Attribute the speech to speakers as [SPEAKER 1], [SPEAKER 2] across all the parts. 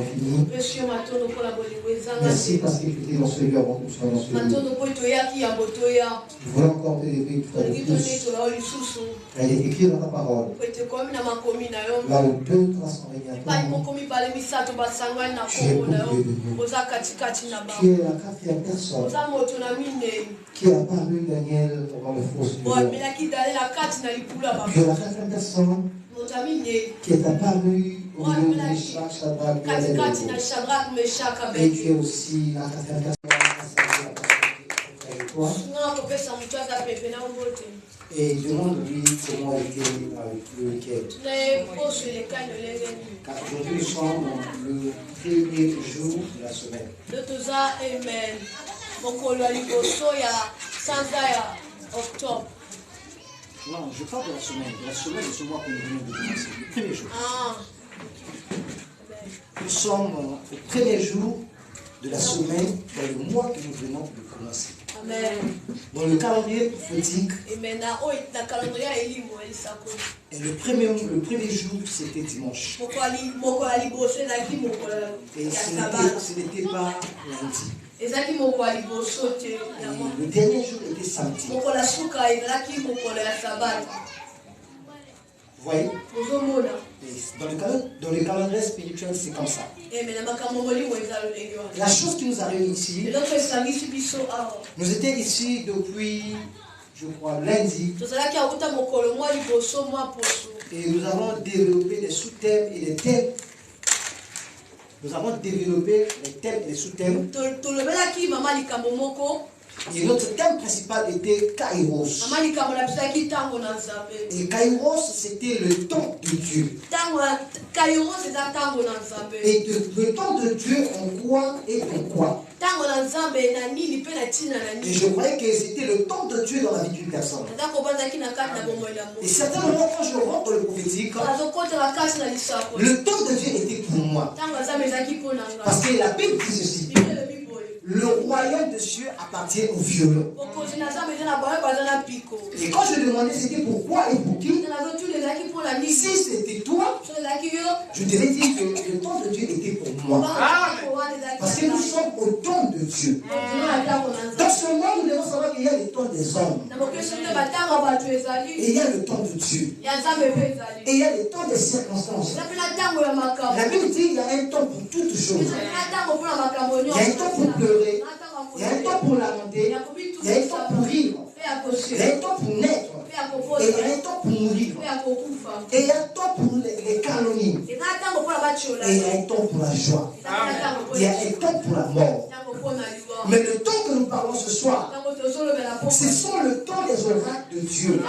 [SPEAKER 1] infini. Merci parce que tu étais dans ce lieu avant que nous soyons dans ce lieu. Nous voulons encore t'élever tout à l'heure plus. Elle est écrite dans ta parole. Là où deux transformés à toi, tu es au milieu de nous. Tu es la quatrième personne qui a paru Daniel dans le four. Tu es la quatrième personne qui est apparu au milieu de Meshach, Shadrach, et tu es aussi la quatrième personne avec toi. Et demande-lui comment était avec le week-end. Car aujourd'hui nous sommes dans le premier jour de la semaine. Non, je parle de la semaine. De la semaine de ce mois que nous venons de commencer. Le premier jour. Nous sommes au premier jour de la semaine dans le mois que nous venons de commencer. Amen. Dans le calendrier prophétique. Et le premier jour, c'était dimanche. Et ce n'était pas lundi. Et le dernier jour était samedi. Vous voyez? Dans le calendrier spirituel, c'est comme ça. La chose qui nous a réunis ici, nous étions ici depuis, je crois, lundi. Et nous avons développé des sous-thèmes et des thèmes. Nous avons développé les thèmes et les sous-thèmes. Et notre thème principal était Kairos. Et Kairos, c'était le temps de Dieu. Et le temps de Dieu en quoi et en quoi. Et je croyais que c'était le temps de Dieu dans la vie d'une personne. Et certainement, quand je rentre dans le prophétique, le temps de Dieu était pour moi. Parce que la Bible dit ceci. Le royaume de Dieu appartient aux violents. Et quand je demandais c'était pourquoi et pour qui, si c'était toi, je devais dire que le temps de Dieu était pour moi. Parce que nous sommes au temps de Dieu. Dans ce monde, nous devons savoir qu'il y a le temps des hommes. Et il y a le temps de Dieu. Et il y a le temps des circonstances. La Bible dit qu'il y a un temps pour toutes choses. Il y a un temps pour pleurer. Il y a un temps pour lamenter. Il y a un temps pour rire. Il y a un temps pour naître. Et il y a un temps pour mourir. Et il y a un temps pour les calomnies. Et il y a un temps pour la joie. Il y a un temps pour la mort. Mais le temps que nous parlons ce soir, ce sont le temps des oracles de Dieu.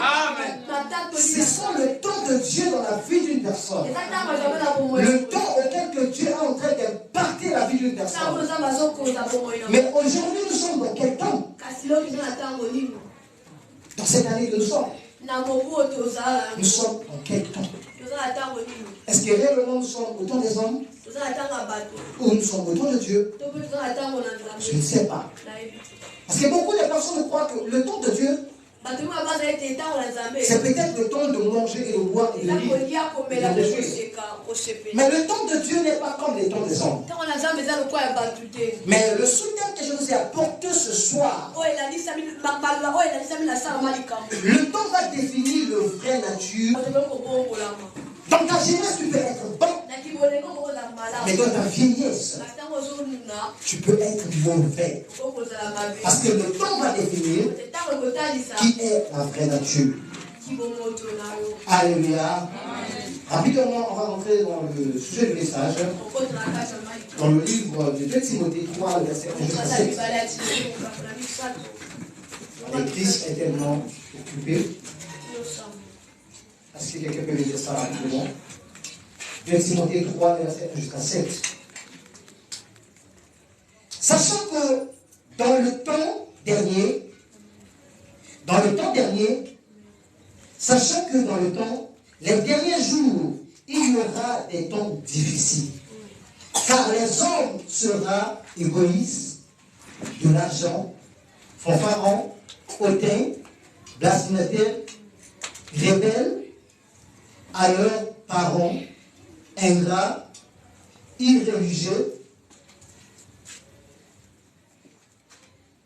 [SPEAKER 1] Ce sont le temps de Dieu dans la vie d'une personne. Le temps auquel que Dieu est en train d'impacter la vie d'une personne. Mais aujourd'hui, nous sommes dans quel temps? Dans cette année que nous sommes. Nous sommes dans quel temps? Est-ce que réellement nous sommes au temps des hommes? Ou nous sommes au temps de Dieu? Je ne sais pas. Parce que beaucoup de personnes croient que le temps de Dieu, c'est peut-être le temps de manger et de boire et de lire. Mais le temps de Dieu n'est pas comme les temps des hommes. Mais le soutien que je vous ai apporté ce soir, le temps va définir le vrai nature. Dans ta jeunesse, tu peux être bon. Mais dans ta vieillesse, tu peux être mauvais. Parce que le temps va définir qui est la vraie nature. Alléluia. Rapidement, on va rentrer dans le sujet du message. Dans le livre de 2 Timothée 3, le verset 1 jusqu'à 7. L'église est tellement occupée. Est-ce que quelqu'un peut me dire ça rapidement? 2 Timothée 3, verset 1 jusqu'à 7. Sachant que dans le temps dernier, sachant que dans le temps, les derniers jours, il y aura des temps difficiles. Car les hommes seront égoïstes, de l'argent, fanfarons, hautains, blasphémateurs, rebelles, à leurs parents, ingrats, irréligieux,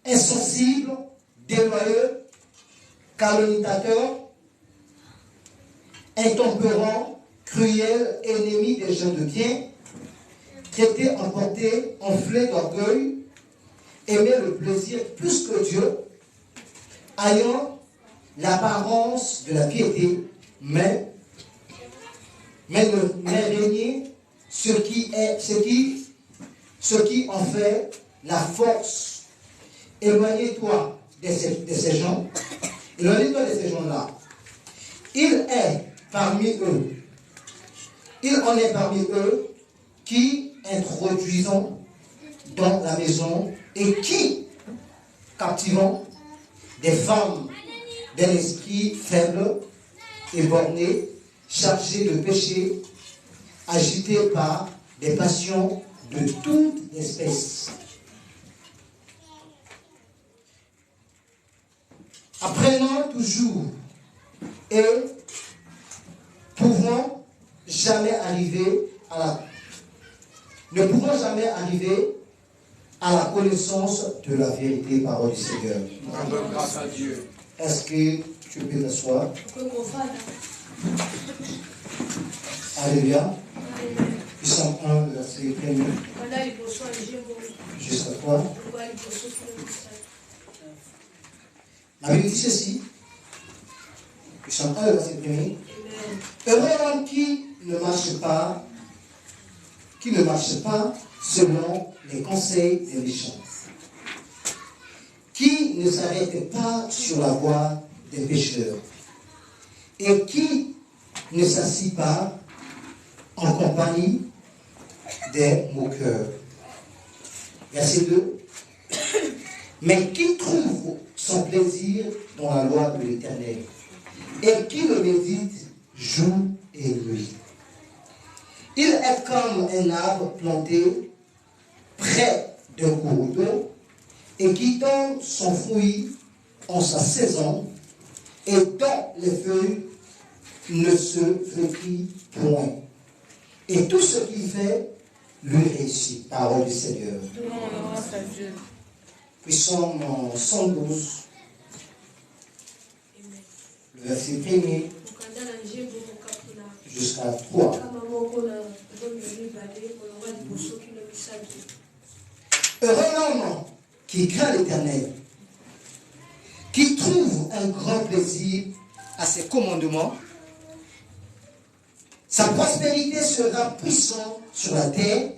[SPEAKER 1] insensible, déloyaux, calomniateur, intempérant, cruel, ennemi des gens de bien, traité, emporté, enflé d'orgueil, aimer le plaisir plus que Dieu, ayant l'apparence de la piété, mais régner ce qui en fait la force. Éloignez-toi de ces gens. Éloignez-toi de ces gens-là. Il en est parmi eux qui introduisant dans la maison et qui captivant des femmes d'un esprit faible et borné, chargées de péché, agitées par des passions de toute espèce. Apprenant toujours et ne pouvant jamais arriver à la connaissance de la vérité, parole du Seigneur.
[SPEAKER 2] Grâce à Dieu.
[SPEAKER 1] Est-ce que tu peux t'asseoir? Alléluia. Psalm 1, verset 1 jusqu'à 3. La Bible dit ceci. Psalm 1, verset 1. Heureux l'homme qui ne marche pas selon les conseils des méchants, qui ne s'arrête pas sur la voie des pécheurs, et qui ne s'assit pas en compagnie des moqueurs. Verset 2. Mais qui trouve son plaisir dans la loi de l'Éternel, et qui le médite jour et nuit. Il est comme un arbre planté près d'un cours d'eau et qui donne son fruit en sa saison et dont les feuilles ne se flétrissent point. Et tout ce qu'il fait lui réussit. Parole du Seigneur. Psalm 112, le verset 1er jusqu'à 3. Heureux l'homme qui craint l'Éternel, qui trouve un grand plaisir à ses commandements. Sa prospérité sera puissante sur la terre.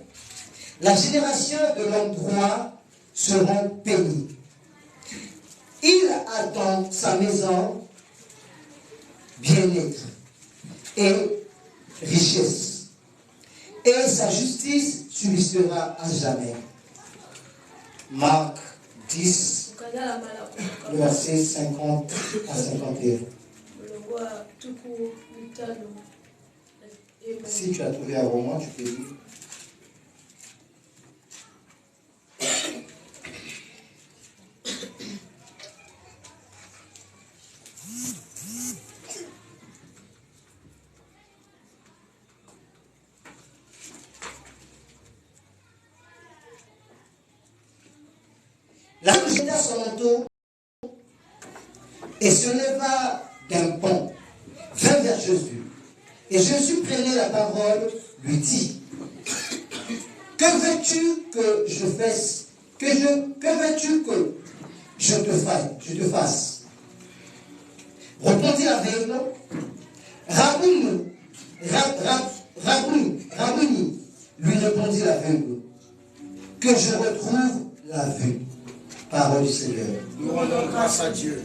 [SPEAKER 1] La génération de l'homme droit seront bénis. Il a dans sa maison bien-être et richesse, et sa justice subsistera à jamais. Marc 10, le verset 50 à 51. Si tu as trouvé un roman, tu peux lire. La jeta son manteau et se leva d'un pont, vint vers Jésus. Et Jésus prenait la parole, lui dit: Que veux-tu que je fasse? Que veux-tu que je te fasse? Répondit l'aveugle: Rabouni, lui répondit l'aveugle, que je retrouve la vue. Parole du Seigneur.
[SPEAKER 2] Nous rendons grâce à Dieu.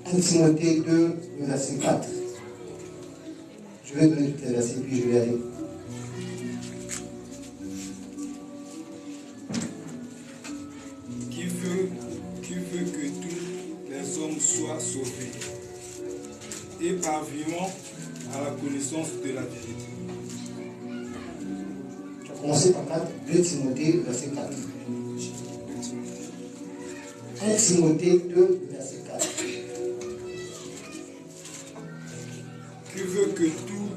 [SPEAKER 1] 1 Timothée 2, le verset 4. Je vais donner tous les versets, puis je vais aller.
[SPEAKER 2] Qui veut que tous les hommes soient sauvés et parviennent à la connaissance de la vérité.
[SPEAKER 1] Tu as commencé par 4, 2 Timothée, verset 4. 1 Timothée 2, verset 4.
[SPEAKER 2] Qui veut que tout...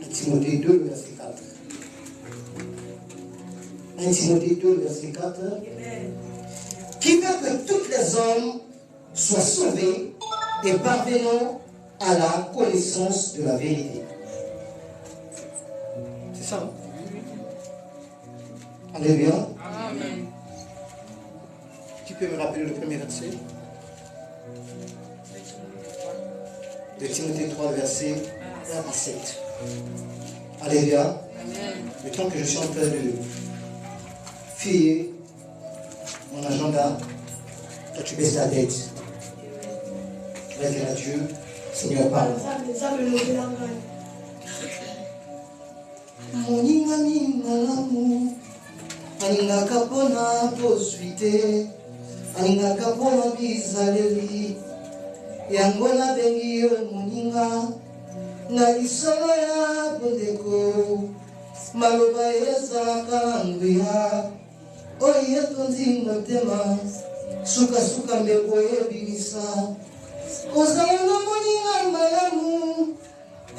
[SPEAKER 1] 1 Timothée 2, verset 1 Timothée 2, verset 4. Qui veut que tous les hommes soient sauvés et parvenant à la connaissance de la vérité. C'est ça, non? Alléluia. Amen. Tu peux me rappeler le premier verset? De Timothée 3, verset 1 à 7. Alléluia. Amen. Le temps que je suis en train de filer mon agenda, toi tu baisses la tête. Tu vas dire à Dieu, Seigneur, parle. Moninga ninga lamu, aninga kapona posuite, aninga kapona bizaleli, yangola bengi yo moninga, na lisolo ya bondeko, maloba ezalaka nguya, oye tondi motema, suka suka mbeko ebimisa, ozala na moninga malamu,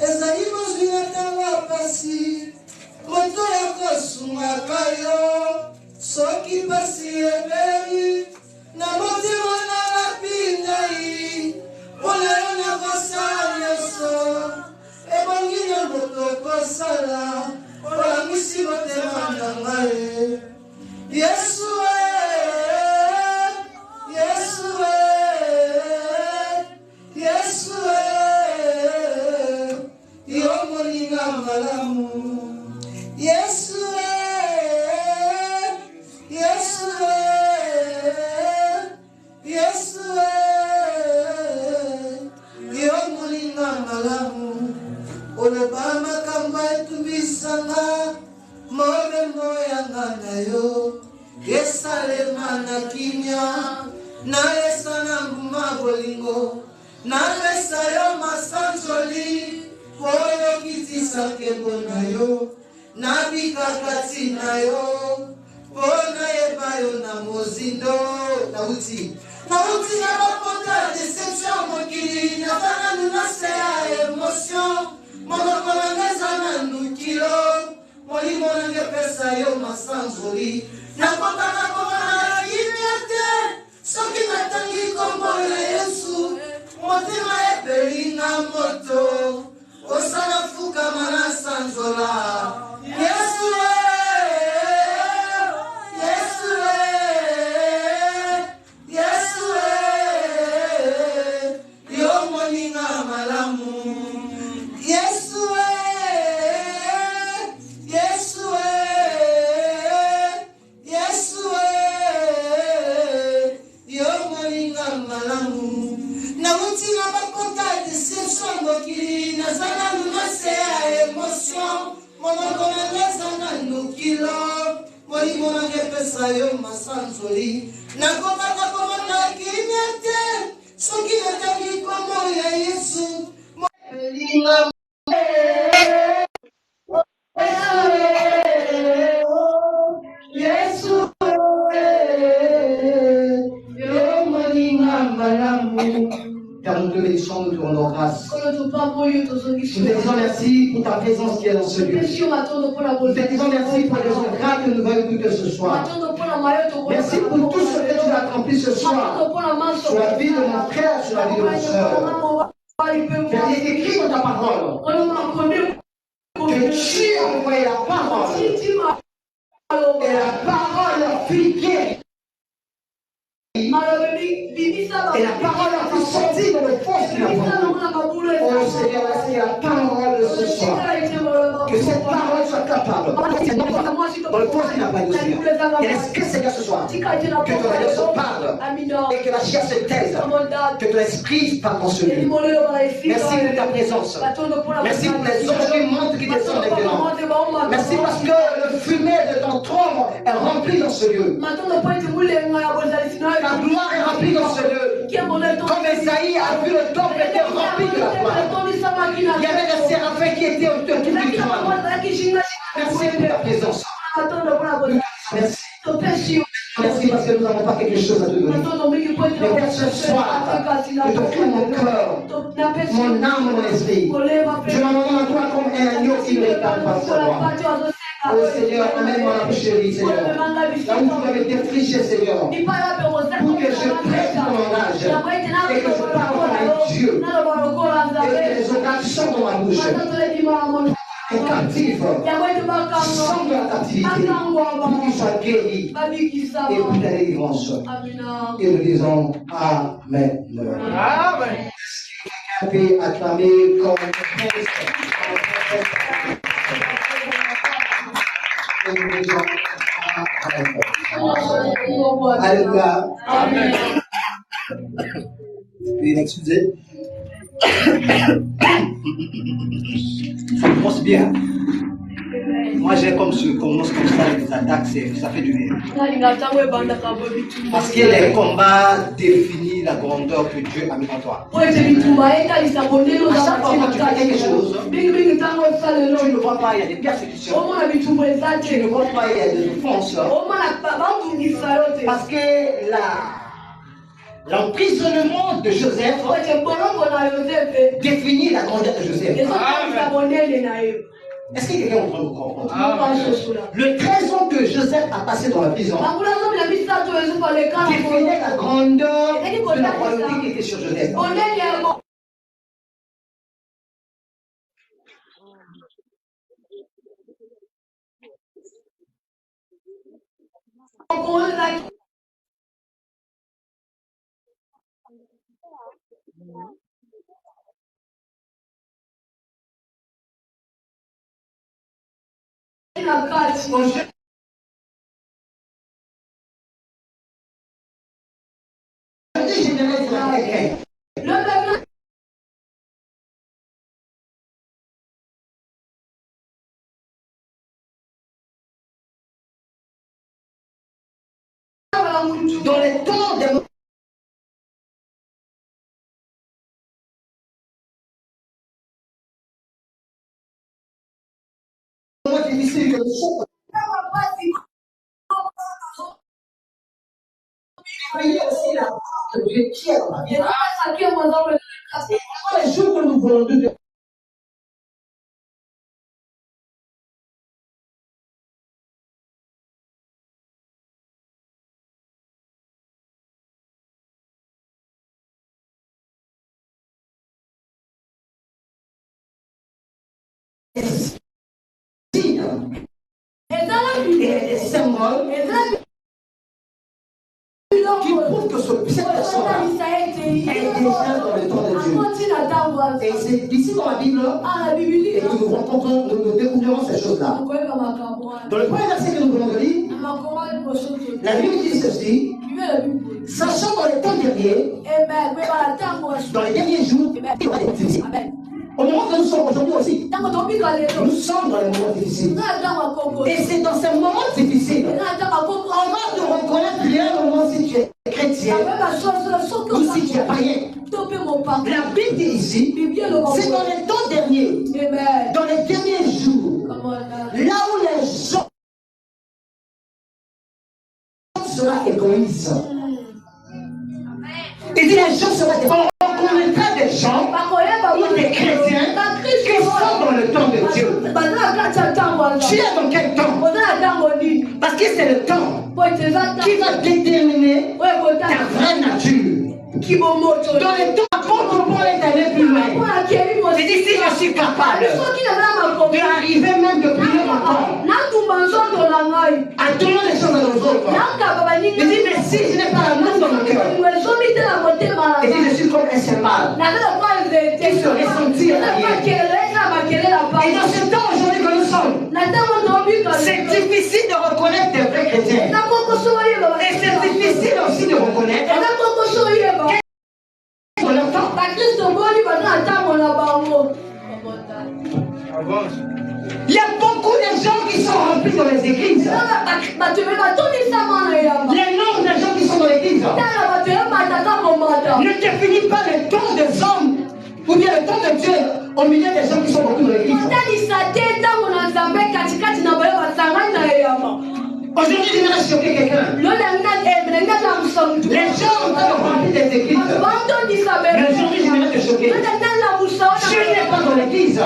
[SPEAKER 1] ezali bozwi na ntango ya pasi, moto ya kosungaka yo, soki pasi ebeli, na motema nalapi ngai, mpona yo nakosala nyonso, ebongi na moto kosala, olangwisi motema na ngai. Yesu Yesu Yesu yo moninga malamu. Yesu Yesu Yesu yo moninga malamu. Oloba makambo etumbisanga morembo yanga na yo, esalema na kimia, na esa na mbuma bolingo, na pesa yo masanzoli, oyo kitisa kembo na yo, na bikakati na yo, pona yeba yo na mozindo. Nauti na bapota deception mokili, na vana nunase ya emotion, monokolangeza na nukilo, molimo nange pesa yo masanzoli, nakota na komana yimiate, soki natangi kombo ya Yesu, motema epelinga moto, osala fukama na sanzola. Yesu Yesu Yesu yo moninga malamu. Yesu Yesu Yesu yo moninga malamu. Na mutina bakota deception mokili, na zana nunase ya emotion, monokona nezana nukilo, molimo nange pesa yo masanzoli, nakobaka komona kimete, soki natangi kombo ya Yesu, molinga Yesu yo moninga malamu. Car nous te bénissons, nous te rendons grâce. Nous te disons merci pour ta présence qui est dans ce lieu. Nous te disons merci pour les miracles que nous voyons écouter ce soir. Merci pour tout ce que tu as accompli ce soir, sur la vie de mon frère, sur la vie de ma soeur. Car il est écrit dans ta parole que tu as envoyé la parole, et la parole fut guérie. Et la parole a pu sortir de le force de la parole. Oh Seigneur, c'est la parole de ce soir. Que cette parole soit capable. Dans le force qui n'a pas de Seigneur. Et laisse-que Seigneur ce soir, que ton Seigneur se parle et que la chair se taise. Que ton esprit parle dans ce lieu. Merci de ta présence. Merci pour les anges qui montent, qui descendent maintenant. Merci parce que le fumée de ton trône est rempli dans ce lieu. La gloire est remplie dans ce lieu. Comme Esaïe a vu le temple était rempli de la gloire. Il y avait des séraphins qui étaient autour du trône. Merci pour ta présence. Merci. Merci parce que nous n'avons pas quelque chose à te donner. Mais Père, ce soir, je te crie mon cœur, mon âme, mon esprit. Je m'en demande à toi comme un agneau qui ne regarde pas sa voix. Oh Seigneur, amène-moi la chérie, Seigneur. Là où tu vas me défricher, Seigneur. Pour que je prenne ton langage. Et que je parle avec Dieu. Et que les organes sortent de ma bouche. Et captive. Sors de la captivité. Pour qu'il soit guéri. Et pour ta délivrance. Et nous disons Amen. Amen. Peut acclamer comme Alléluia. Amen. Veuillez m'excuser. Ça commence bien. Moi, j'ai comme ça, les attaques, ça fait du bien. Parce que les combats définissent la grandeur que Dieu a mis en toi. À chaque fois que tu fais quelque chose, tu ne vois pas, il y a des persécutions. Tu ne vois pas, il y a des offenses. Parce que l'emprisonnement de Joseph définit la grandeur de Joseph. Est-ce que quelqu'un est en train de comprendre? Le 13 ans que Joseph a passé dans la prison définit la grandeur de la royauté qui était sur Joseph. Dans les temps des moments difficiles que nous sommes, voyez aussi la part de Dieu qui est dans la vie. Les jours que nous voulons de et des symboles qui prouvent que cette personne-là est déjà dans le temps de Dieu. Et c'est d'ici dans la Bible et que nous rencontrons, nous découvrirons ces choses-là. Dans le premier verset que nous venons de lire, la Bible dit ceci: sachant dans les temps derniers, dans les derniers jours, il y aura des difficiles. Au moment que nous sommes aujourd'hui aussi, nous sommes dans les moments difficiles. Et c'est dans ces moments difficiles, on va te reconnaître réellement si tu es chrétien ou si tu es païen. La Bible dit ici, c'est dans les temps derniers, dans les derniers jours, là où les gens seront égoïstes. Il dit les gens seront égoïstes. On reconnaîtra des gens ou des chrétiens qui sont dans le temps de Dieu. Tu es dans quel temps? Parce que c'est le temps qui va déterminer ta vraie nature. Dans les temps, apôtre Paul est allé plus loin. Il dit si je suis capable d'arriver même de prier encore, attendons les choses à nos autres. Il dit mais si je n'ai pas l'amour dans mon cœur, il dit je suis comme un cymbale qui se ressentit à l'arrière. Et dans ce temps aujourd'hui que nous sommes, c'est difficile de reconnaître des vrais chrétiens. Et c'est difficile aussi de reconnaître dans leur temps. Il y a beaucoup de gens qui sont remplis dans les églises. Les noms des gens qui sont dans l'église ne définissent pas le temps des hommes ou bien le temps de Dieu au milieu des gens qui sont beaucoup dans l'église. Aujourd'hui, je vais choquer quelqu'un. Les gens ont rempli des églises. Mais aujourd'hui, je vais te choquer. Dieu n'est pas dans l'église.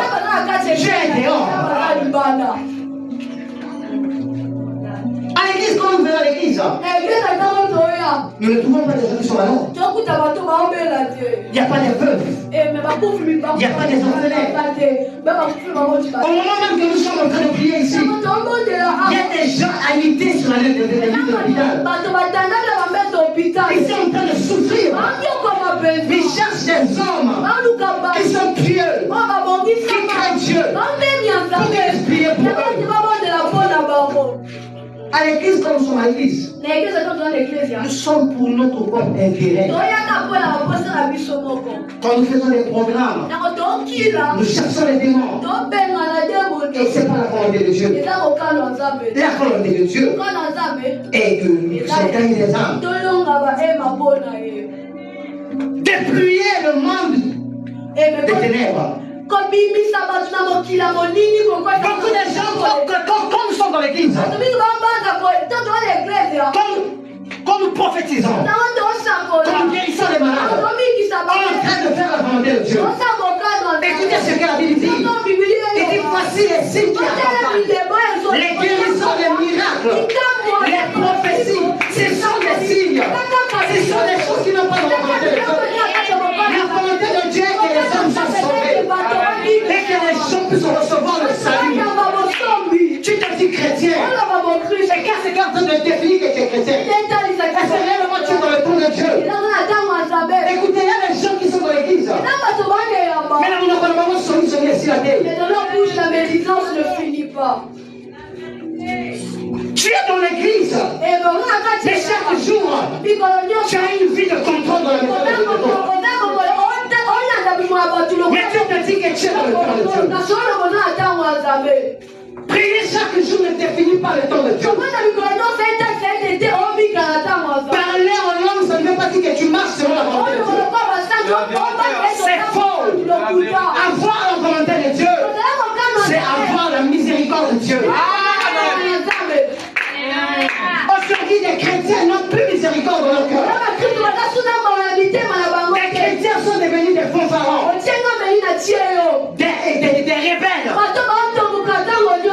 [SPEAKER 1] Dieu est dehors. l'église, quand nous venons à l'église, nous ne trouvons pas des gens qui sont malades. Il n'y a pas de veuves. Il n'y a pas des orphelins. Au moment même que nous sommes en train de prier ici, il y a des gens alités sur la ligne de l'hôpital. Ils sont en train de souffrir. Ils cherchent des hommes qui sont pieux, qui craignent Dieu, pour qu'ils prier pour eux. À l'église, quand nous sommes à l'église, nous sommes pour notre propre intérêt. Quand nous faisons des programmes, nous cherchons les démons. Et ce n'est pas la volonté de Dieu. La volonté de Dieu est que nous gagnons des âmes. Dépluyer le monde des ténèbres. Beaucoup de gens, quand nous sommes dans l'église, quand nous prophétisons, quand nous guérissons les malades, on est en train de faire la volonté de Dieu. Écoutez ce que la Bible dit. Il dit voici les signes qui accompagnent les guérisons, les miracles, les prophéties. Ce sont des signes. Ce sont des choses qui n'ont pas de volonté de Dieu. La volonté de Dieu est que les hommes soient sauvés et que les gens puissent recevoir le salut. Tu te dis chrétien. C'est qu'est-ce qui est en train de définir que tu es chrétien? Est-ce que réellement tu es dans le temps de Dieu? Écoutez, il y a des gens qui sont dans l'église. Mais là, nous n'avons pas solutionné ici la terre.
[SPEAKER 3] Mais dans leur bouche, la médisance ne finit pas.
[SPEAKER 1] Tu es dans l'église. Mais chaque jour, tu as une vie de contrôle dans la maison de Dieu. Mais tu te dis que tu es dans le temps de Dieu. Prier chaque jour ne définit pas le temps de Dieu. Parler en langue, ça ne veut pas dire que tu marches selon la volonté de Dieu. C'est faux. Avoir la volonté de Dieu, c'est avoir la miséricorde de Dieu. Aujourd'hui, les chrétiens n'ont plus miséricorde dans leur cœur. Les chrétiens sont devenus des fanfarons, des rebelles,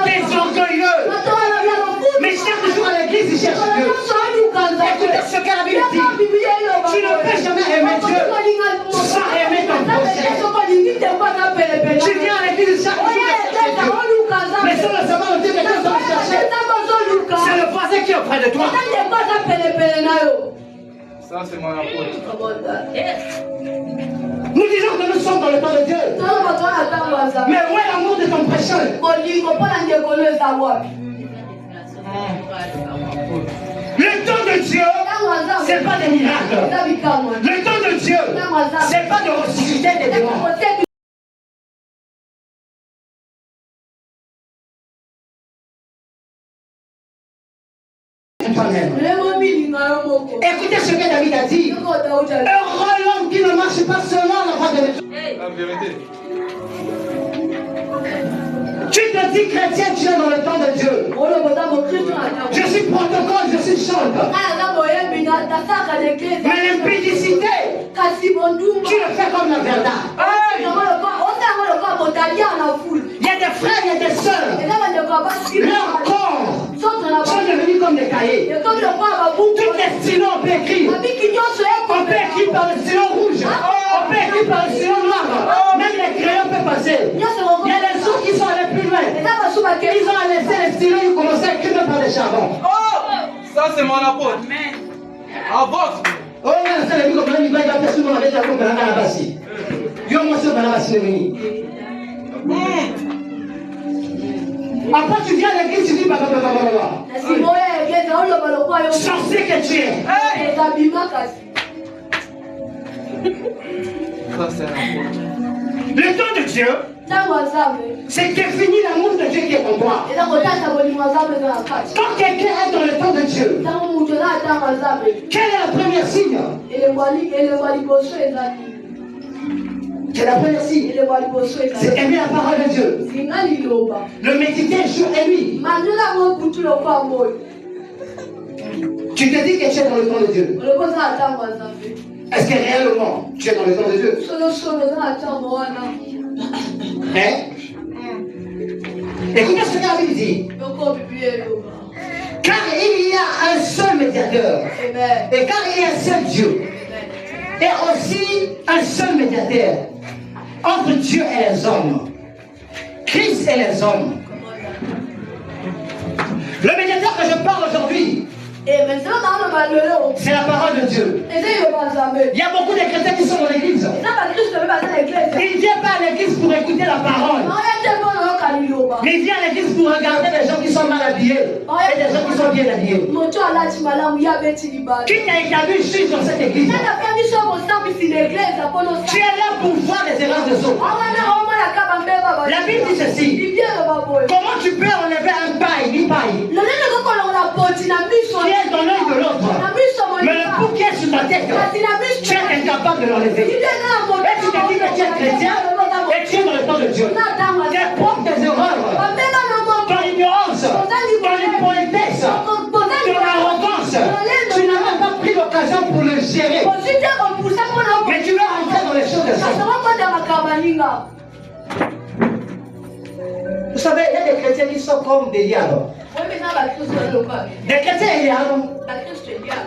[SPEAKER 1] des orgueilleux. Mais chaque jour à l'église, ils cherchent Dieu. Écoutez ce que la Bible dit. Tu ne peux jamais aimer Dieu sans aimer ton prochain. Tu viens à l'église chaque jour et chercher Dieu. Mais sans le savoir, le Dieu que tu dois chercher, c'est le voisin qui est auprès de toi.
[SPEAKER 2] Ça, c'est mon apôtre.
[SPEAKER 1] Nous disons que nous sommes dans le temps de Dieu. Mais où est l'amour de ton prochain? Le temps de Dieu, ce n'est pas des miracles. Le temps de Dieu, ce n'est pas de ressusciter des démons. Écoutez ce que David a dit. Heureux l'homme qui ne marche pas selon la voie de Dieu.
[SPEAKER 2] La vérité.
[SPEAKER 1] Tu te dis chrétien, tu es dans le temps de Dieu. Je suis protocole, je suis chante. Mais l'impudicité, tu le fais comme la verdad. Il y a des frères, il y a des sœurs. Leur corps sont devenus comme des cahiers. Toutes les stylos, on peut écrire. On peut écrire par le stylo rouge. On peut écrire par le stylo noir. Même les crayons peuvent passer. Il y a des autres qui sont allés plus loin. Ils ont laissé les stylos, ils commençaient à écrire par les charbons.
[SPEAKER 2] Oh! Ça, c'est mon apôtre. En boxe.
[SPEAKER 1] Oh, c'est le micro, il va faire souvent avec la coupe de la Barabassi. Yo, moi, c'est Barabassi, le mini. Après, tu viens à l'église, tu dis bah. Sorcier que tu es.
[SPEAKER 2] Ça, c'est un apôtre.
[SPEAKER 1] Le temps de Dieu, c'est définir l'amour de Dieu qui est en toi. Quand quelqu'un est dans le temps de Dieu, quel est le premier signe? C'est la première signe. C'est aimer la parole de Dieu. Le méditer jour et nuit. Tu te dis que tu es dans le temps de Dieu. Est-ce que réellement tu es dans le temps de Dieu? Hein? Écoutez ce que la Bible dit. Car il y a un seul médiateur. Et car il y a un seul Dieu. Et aussi un seul médiateur entre Dieu et les hommes. Christ et les hommes. Le médiateur que je parle aujourd'hui, c'est la parole de Dieu. Il y a beaucoup de chrétiens qui sont dans l'église. Ils ne viennent pas à l'église pour écouter la parole. Mais ils viennent à l'église pour regarder les gens qui sont mal habillés et les gens qui sont bien habillés. Qui t'a établi juge dans cette église? Tu es là pour voir les erreurs des autres. La Bible dit ceci. Comment tu peux enlever un paille, une paille qui est dans l'œil de l'autre, mais le pou qui est sur ta tête, tu es incapable de l'enlever. Et tu te dis que tu es chrétien et tu es dans le temps de Dieu. Tes propres erreurs, ton ignorance, ton impolitesse, ton arrogance, tu n'as même pas pris l'occasion pour le gérer. Mais tu vas rentrer dans les choses de ça. Vous savez, il y a des chrétiens qui sont comme des diables. Des chrétiens et diables.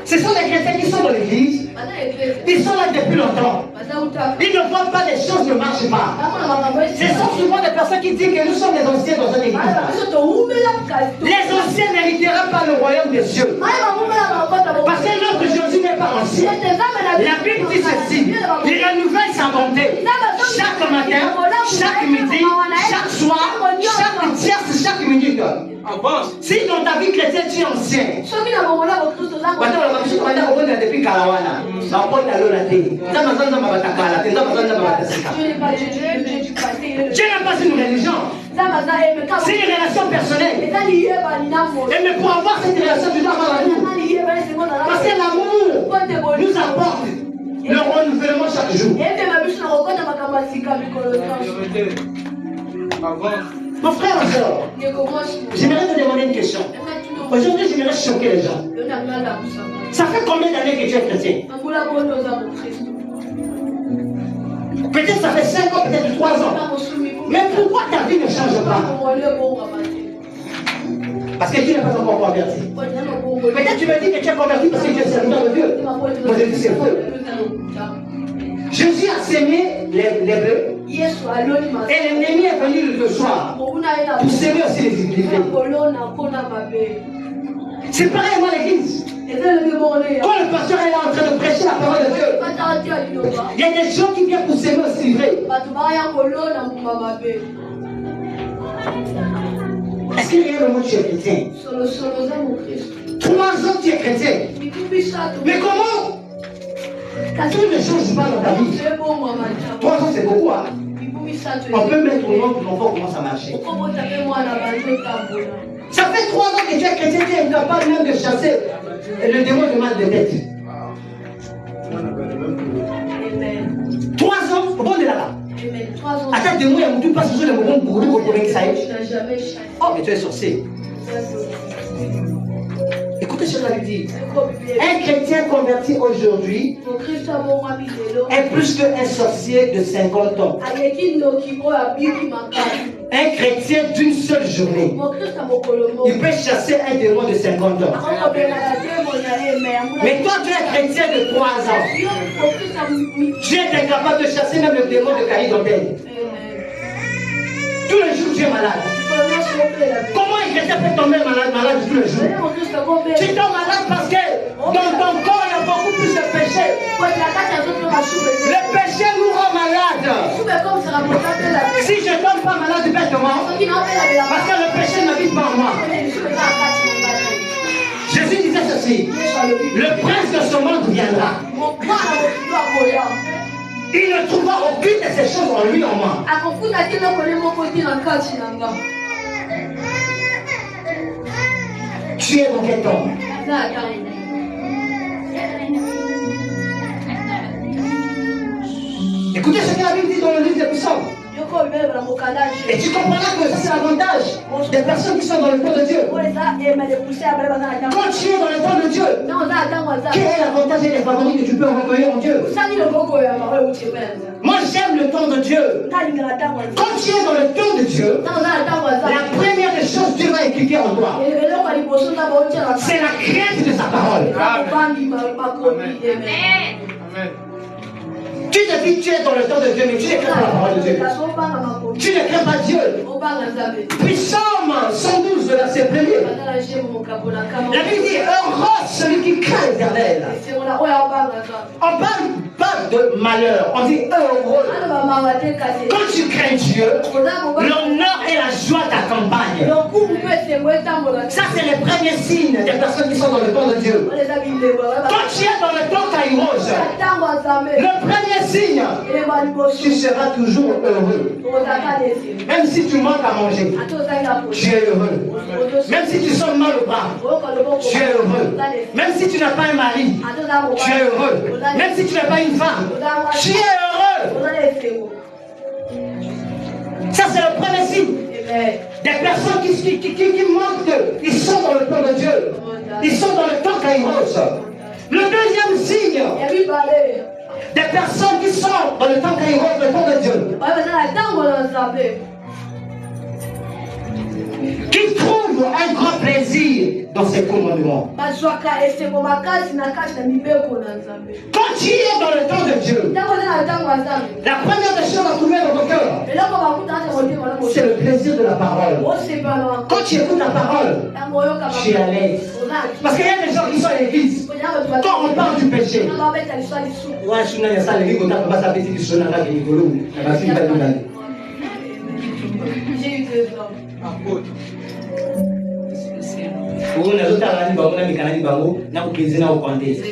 [SPEAKER 1] Ce sont des chrétiens qui sont dans l'église. Ils sont là depuis longtemps. Ils ne voient pas les choses ne marchent pas. Ce sont souvent des personnes qui disent que nous sommes les anciens dans une église. Les anciens n'hériteraient pas le royaume des cieux. Parce que notre Jésus n'est pas ancien. La Bible dit ceci. Il renouvelle sa bonté. Chaque matin, chaque midi, chaque soir, chaque tierce, chaque minute. Si dans ta vie chrétienne tu es ancien, Dieu n'a pas une religion, c'est une relation personnelle. Et mais pour avoir cette relation, tu dois avoir l'amour. Parce que l'amour nous apporte le renouvellement chaque jour. Mon frère et soeur, j'aimerais te demander une question. Aujourd'hui, j'aimerais choquer les gens. Ça fait combien d'années que tu es chrétien? Peut-être ça fait 5 ans, peut-être 3 ans. Mais pourquoi ta vie ne change pas? Parce que tu n'es pas encore converti. Peut-être tu me dis que tu es converti parce que tu es serviteur de Dieu. Moi je dis c'est faux. Jésus a sémé les bœufs. Et l'ennemi est venu le soir pour s'aimer aussi les iniquités. C'est pareil moi l'église. Quand le pasteur est là en train de prêcher la parole de Dieu, il y a des gens qui viennent pour s'aimer aussi vrai. Est-ce qu'il y a le mot tu es chrétien? 3 ans tu es chrétien. Mais comment? Tout ne change pas dans ta vie. 3 ans c'est beaucoup hein? On peut mettre au nom pour l'enfant comment ça marche. Ça fait 3 ans que tu es chrétien, tu es incapable même de chasser le démon de mal de tête. 3 ans, au bon de là-bas. Attends, démon, il y a tout pas sur le moment pour vous convaincre ça. Oh, mais tu es sorcier. Écoutez ce que la Bible dit. Un chrétien converti aujourd'hui est plus qu'un sorcier de 50 ans. Un chrétien d'une seule journée, il peut chasser un démon de 50 ans. Mais toi, tu es un chrétien de 3 ans. Tu es incapable de chasser même le démon de Caïdontel. Tous les jours, tu es malade. Comment un chrétien peut tomber malade tous les jours? Tu tombes malade parce que dans ton corps, il y a beaucoup plus de péché. Le péché nous rend malade. Si je ne tombe pas malade bêtement, parce que le péché n'habite pas en moi. Jésus disait ceci. Le prince de ce monde viendra. Il ne trouvera aucune de ces choses en lui en moi. Tu es dans quel temps? Écoutez ce que la Bible dit dans le livre des Psaumes. Et tu comprendras que ça c'est l'avantage des personnes qui sont dans le temps de Dieu. Quand tu es dans le temps de Dieu, quel est l'avantage et les favoris que tu peux recueillir en Dieu? Moi j'aime le temps de Dieu. Quand tu es dans le temps de Dieu, la première des choses Dieu va inculquer en toi, c'est la crainte de sa parole. Amen. Tu te dis que tu es dans le temps de Dieu, mais tu ne crains pas la parole de Dieu. Tu ne crains pas Dieu. Puis Psaume 112, verset 1er. La Bible dit, heureux celui qui craint l'Éternel. On parle pas de malheur, on dit heureux. Quand tu crains Dieu, l'honneur et la joie t'accompagnent. Ça, c'est les premiers signes des personnes qui sont dans le temps de Dieu. Quand tu es dans le temps Kairos, le premier signe, tu seras toujours heureux. Même si tu manques à manger, tu es heureux. Même si tu sens mal au bras, tu es heureux. Même si tu n'as pas un mari, tu es heureux. Même si tu n'as pas une femme, tu es heureux. Ça, c'est le premier signe. Des personnes qui manquent ils sont dans le temps de Dieu. Ils sont dans le temps Kairos. Le deuxième signe, des personnes qui sont dans le temps Kairos, le temps de Dieu, qui trouvent un grand plaisir dans ses commandements. Quand tu es dans le temps de Dieu, la première des choses à trouver dans ton cœur, c'est le plaisir de la parole. Quand tu écoutes la parole, tu es à l'aise. Parce qu'il y a des gens qui sont à l'église. Quand on parle du péché, j'ai eu 2 ans.
[SPEAKER 4] On est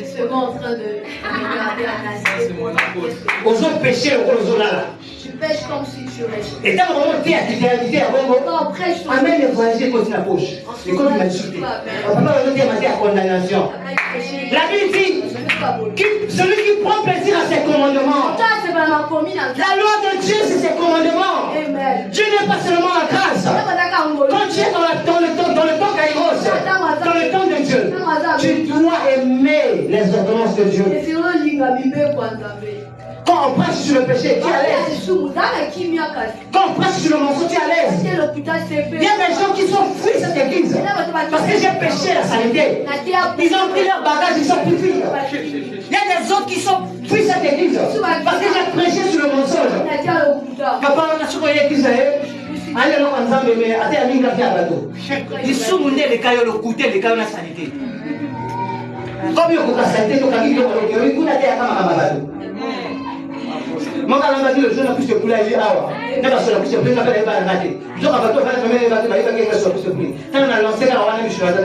[SPEAKER 3] seulement en train de regarder à tu pêches comme si tu restes.
[SPEAKER 1] Et quand on monte à l'idéalité,
[SPEAKER 3] quand on prêche,
[SPEAKER 1] amène les voyagers côté la poche. Et quand on m'a insulté, on ne peut pas remonter à condamnation. La Bible dit, celui qui prend plaisir à ses commandements. La loi de Dieu, c'est ses commandements. Dieu n'est pas seulement la grâce. Quand tu es dans le temps Kairos, dans le temps de Dieu, tu dois aimer les ordonnances de Dieu. Quand on prêche sur le péché, tu es à l'aise. Quand on prêche sur le mensonge, tu es à l'aise. Il y a des gens qui sont fuis cette église parce que j'ai péché la saleté. Ils ont pris leur bagage, ils sont plus fuis. Il y a des autres qui sont fuis cette église parce que j'ai prêché sur le mensonge. Papa, on a sur l'église. Allez, on a mais attends, il y a un bateau. Ils sont montés les cailloux, le côté, les cailloux, la saleté. Comme il y a la saleté, il y a un bateau. Mon gars, on a dit le jeune a pu se couler à l'Iran. Il a pu se couler, il a pu se couler. Je vais vous faire un peu de temps. Quand on a lancé la roue, je suis allé à la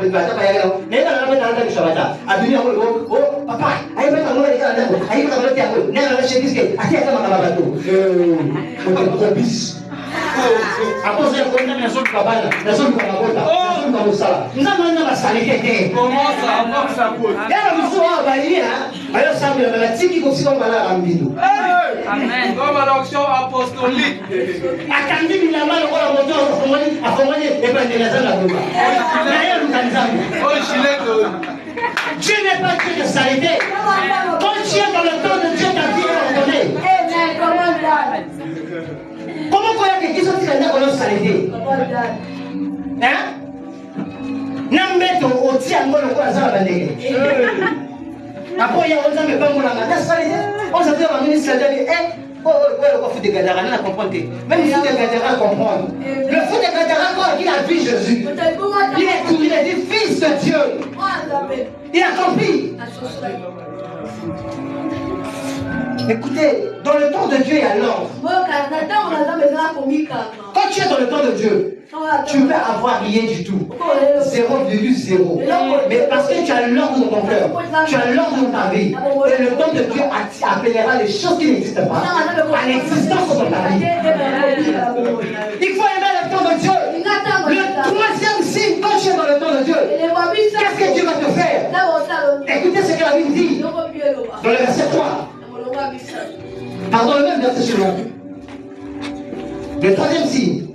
[SPEAKER 1] mais il a la mettre à la à venir au papa, aïe, mettre à la aïe, mettre à la chez Disque, à qui est-ce qu'on a bateau? À cause de la condamnation de Kabbalah, la zone de la Bota, la zone de Sala. Nous avons une saleté.
[SPEAKER 2] Comment ça coûte?
[SPEAKER 1] Il y a un soir, alors ça me la tique comme si on allait à Rambido.
[SPEAKER 2] Amen. Comme à l'action apostolique.
[SPEAKER 1] À Kandi, il y a mal au moteur, à Fomani, et pas de la zone de la Bota. Dieu n'est pas Dieu de saleté. Quand tu es dans le temps de Dieu, ta vie est ordonnée. Comment qu'on a quelqu'un qui sont dans la saleté? Hein? N'amène au tir, moi, le quoi, ça va aller. Après, il y a un homme qui va mourir. La saleté, on s'est dit, on a mis ça, oh, le fou de Gadara, on a compris. Même le fou de Gadara comprend. Le fou de Gadara, quand il a vu Jésus, il est couru, il a dit, fils de Dieu. Il a compris. Écoutez, dans le temps de Dieu, il y a l'ordre. Quand tu es dans le temps de Dieu, tu ne peux avoir rien du tout. 0,0. Mais parce que tu as l'ordre dans ton cœur, tu as l'ordre dans ta vie, et le temps de Dieu appellera les choses qui n'existent pas à l'existence dans ta vie. Il faut aimer le temps de Dieu. Le troisième signe, quand tu es dans le temps de Dieu, qu'est-ce que Dieu va te faire? Écoutez ce que la Bible dit dans le verset 3. Pardon, le même verset suivant. Le Le troisième signe.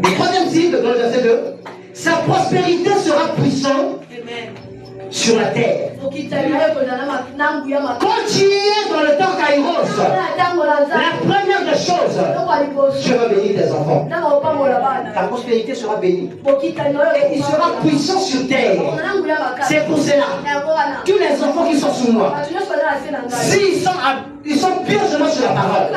[SPEAKER 1] Le troisième signe, dans le verset 2, sa prospérité sera puissante sur la terre. Quand tu es dans le temps Kairos, la première des choses, je vais bénir tes enfants. Ta prospérité sera bénie. Et il sera puissant sur terre. C'est pour cela. Tous les enfants qui sont sous moi, s'ils sont pieusement sur la parole,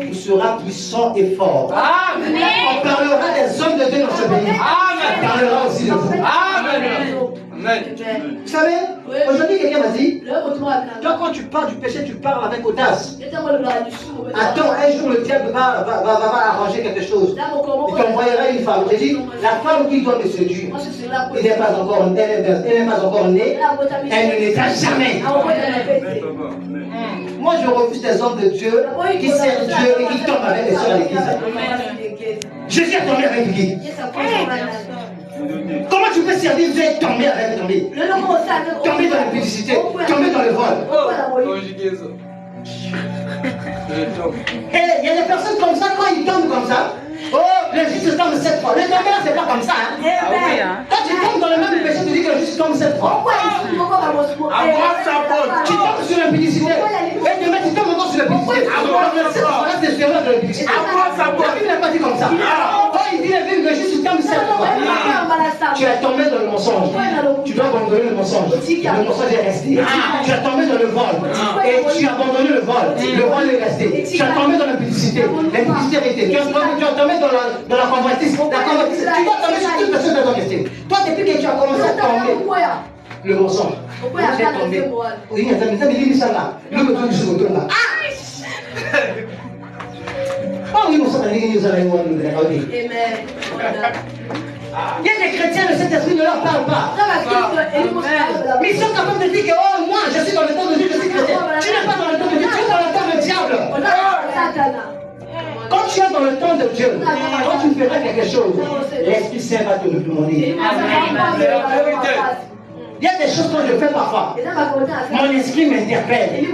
[SPEAKER 1] il sera puissant et fort. Amen. On parlera des hommes de Dieu dans ce pays. On parlera aussi de vous. Amen. Vous savez, aujourd'hui quelqu'un m'a dit, toi quand tu parles du péché, tu parles avec audace. Attends, un jour le diable va arranger quelque chose. Il t'envoyera une femme. J'ai dit, la femme qui doit me séduire, elle n'est pas encore née, elle ne naîtra jamais. Moi je refuse des hommes de Dieu qui servent Dieu et qui tombent avec les soeurs à l'église. Jésus a tombé avec qui? Comment tu peux servir Dieu et tomber avec tomber? Tomber dans la publicité, tomber dans le vol. Et il y a des personnes comme ça, quand ils tombent comme ça, oh, le juste tombe 7 fois. Le tomber là, c'est pas comme ça. Hein? Quand tu tombes dans le même péché, tu dis que le juste tombe 7 fois. Tu tombes sur la publicité. Et demain, tu tombes encore sur la publicité. Cette fois-là, c'est sur la publicité. La Bible n'a pas dit comme ça. Quand il dit la Bible, le juste tombe 7 fois. Tu es tombé dans le mensonge. Tu dois abandonner le mensonge. Le mensonge est resté. Tu es tombé dans le vol. Et tu as abandonné le vol. Le vol est resté. Tu as tombé dans la publicité. La publicité est restée. Tu as tombé dans la convoitise. La convoitise. Tu dois tomber sur toute personne qui doit rester. Toi, depuis que tu as commencé à tomber, le mensonge. Tu es tombé. Oui, mais ça me dit ça là. Le mensonge sur le là. Ah oui, mon sang, il y a des chrétiens, le Saint-Esprit ne leur parle pas. Mais ils sont capables de dire que oh, moi, je suis dans le temps de Dieu, je suis chrétien. Tu n'es pas dans le temps de Dieu, tu es dans le temps du diable. Quand tu es dans le temps de Dieu, quand tu feras quelque chose, l'Esprit Saint va te demander. Il y a des choses que je fais parfois. Mon esprit m'interpelle.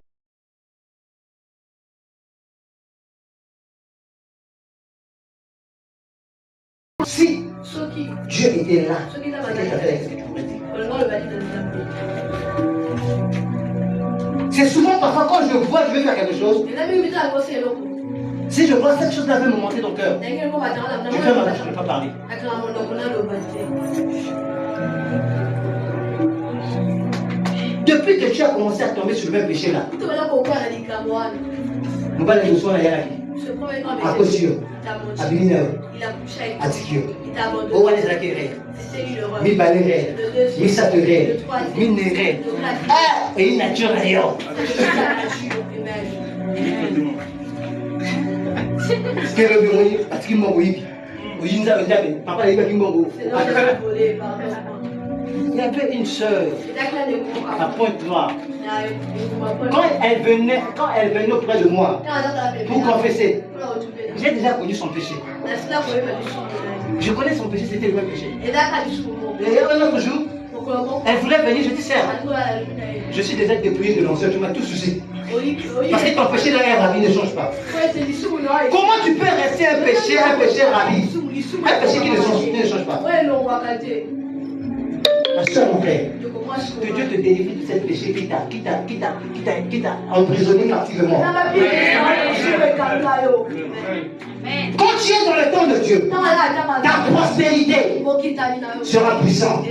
[SPEAKER 1] Si Dieu était là, c'est que j'avais ce que tu voulais dire. C'est souvent parfois quand je vois, je veux faire quelque chose. Si je vois cette chose-là veut me monter dans le cœur, je fais ma bouche, je ne peux pas parler. Depuis que tu as commencé à tomber sur le même péché là, nous allons nous soigner là. À Kosio, à Bilineo, à Tikio, au Wanezakere, mi Balere, mi Satere, mi Nere, et une nature ailleurs. Ce que le bureau, à ce qu'il m'a ouï, au Yinza, papa, il m'a dit bon. Il y avait une sœur à Pointe-Noire. Quand elle venait auprès de moi pour confesser, j'ai déjà connu son péché. Je connais son péché, c'était le même péché. Et un autre jour, elle voulait venir, je dis sœur, je suis déjà dépouillé de l'ancien, tu m'as tout souci. Parce que ton péché dans la vie ne change pas. Comment tu peux rester un péché ravi? Un péché qui ne change pas. Ma soeur, mon frère, que Dieu te délivre de cette péché qui t'a emprisonné captivement. Quand tu es dans le temps de Dieu, ta prospérité sera puissante.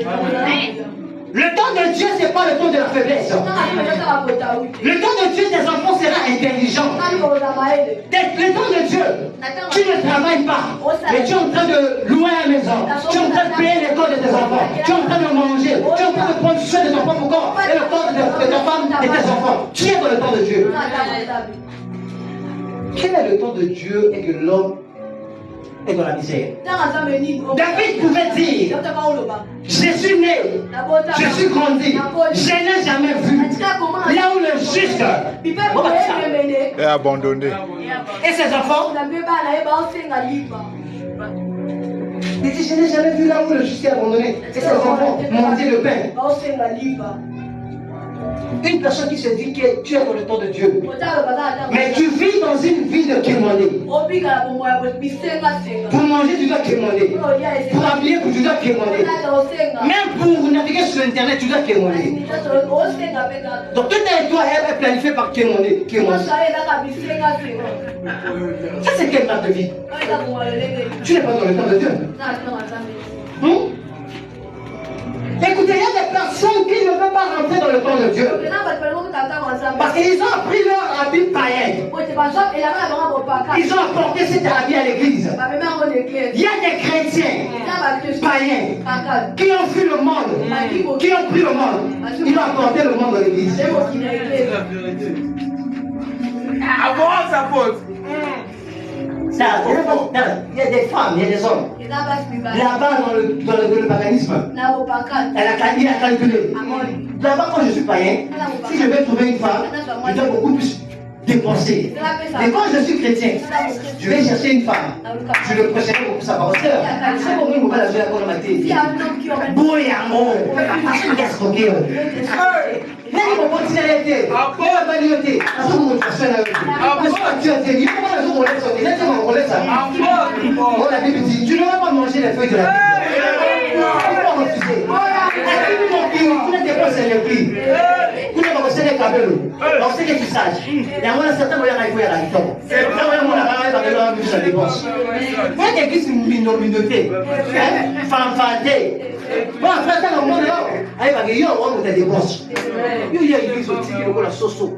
[SPEAKER 1] Le temps de Dieu, ce n'est pas le temps de la faiblesse. Le temps de Dieu, tes enfants seront intelligents. Le temps de Dieu, tu ne travailles pas, mais tu es en train de louer la maison. Tu es en train de payer l'école de tes enfants. Tu es en train de manger. Tu es en train de prendre soin de ton propre corps et le corps de ta femme et de tes enfants. Tu es dans le temps de Dieu. Quel est le temps de Dieu et que l'homme est dans la misère? David pouvait dire, je suis né, je suis grandi, je n'ai jamais vu là où le juste est abandonné. Et ses enfants, il dit, je n'ai jamais vu là où le juste est abandonné. Et ses enfants m'ont dit le pain. Une personne qui se dit que tu es dans le temps de Dieu. Mais tu vis dans une vie de quémander. Pour manger, tu dois quémander. Pour habiller, tu dois quémander. Même pour naviguer sur Internet, tu dois quémander. Donc tout un toi est planifié par quémander. Ça c'est quelle marque de vie? Tu n'es pas dans le temps de Dieu. Écoutez, il y a des personnes qui ne veulent pas rentrer dans le temps de Dieu. Parce qu'ils ont appris leur habit païen. Ils ont apporté cet habit à l'église. Il y a des chrétiens païens qui ont fui le monde, qui ont pris le monde. Ils ont apporté le monde à l'église.
[SPEAKER 2] Avant sa faute.
[SPEAKER 1] Il y a des femmes, il y a des hommes. Là-bas, dans le paganisme, il a calculé. Là-bas, quand je suis païen, si je vais trouver une femme, je dois beaucoup plus dépenser. Mais quand je suis chrétien, je vais chercher une femme. Je le prêcherai beaucoup sa parole. C'est pour moi, je vais la voir dans ma tête. Boyango. Nani ko continuer été. Il va pas lui été. Aso ko fashion na yo. Aso ko tu as dit, il faut pas aso ko laisser. Il a dit on laisse ça. On la Bible dit, tu ne vas pas manger les feuilles de la Bible. Il faut refuser. Tu n'as dépensé les prix. Tu n'as pas reçu les cabellos. Donc c'est que tu saches. Il y a un certain moyen à y faire la vie. C'est là où on a parlé avec la mise en dépense. Moi qui existe une minorité. Femme fatée. Bon, après ça, on va aller avec yo, on va des dépenses. Il y a une église aussi qui est la soso.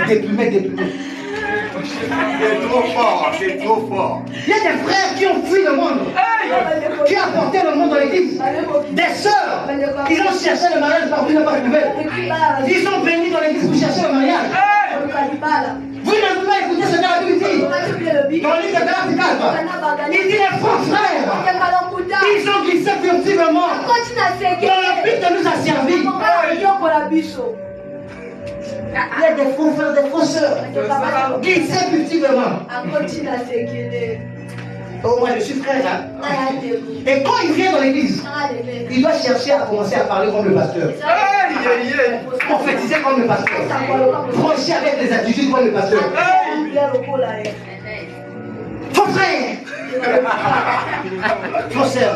[SPEAKER 1] Déprimé.
[SPEAKER 2] C'est trop fort, c'est trop fort.
[SPEAKER 1] Il y a des frères qui ont fui le monde, qui ont apporté le monde dans l'église. Des sœurs, ils ont cherché le mariage par une pas nouvelle. Ils sont venus dans l'église pour chercher le mariage. Vous ne pouvez pas écouter ce que la Bible dit. Dans le livre de Galates 4, il dit les frères, ils ont glissé furtivement dans le but de nous asservir. Il y a des faux frères, des faux sœurs qui glissent furtivement. Oh, moi je suis frère. Hein? Et quand il vient dans l'église, il doit chercher à commencer à parler comme le pasteur. Prophétiser comme le pasteur. Prêcher avec des attitudes comme le pasteur. Faux frère. Faux sœur.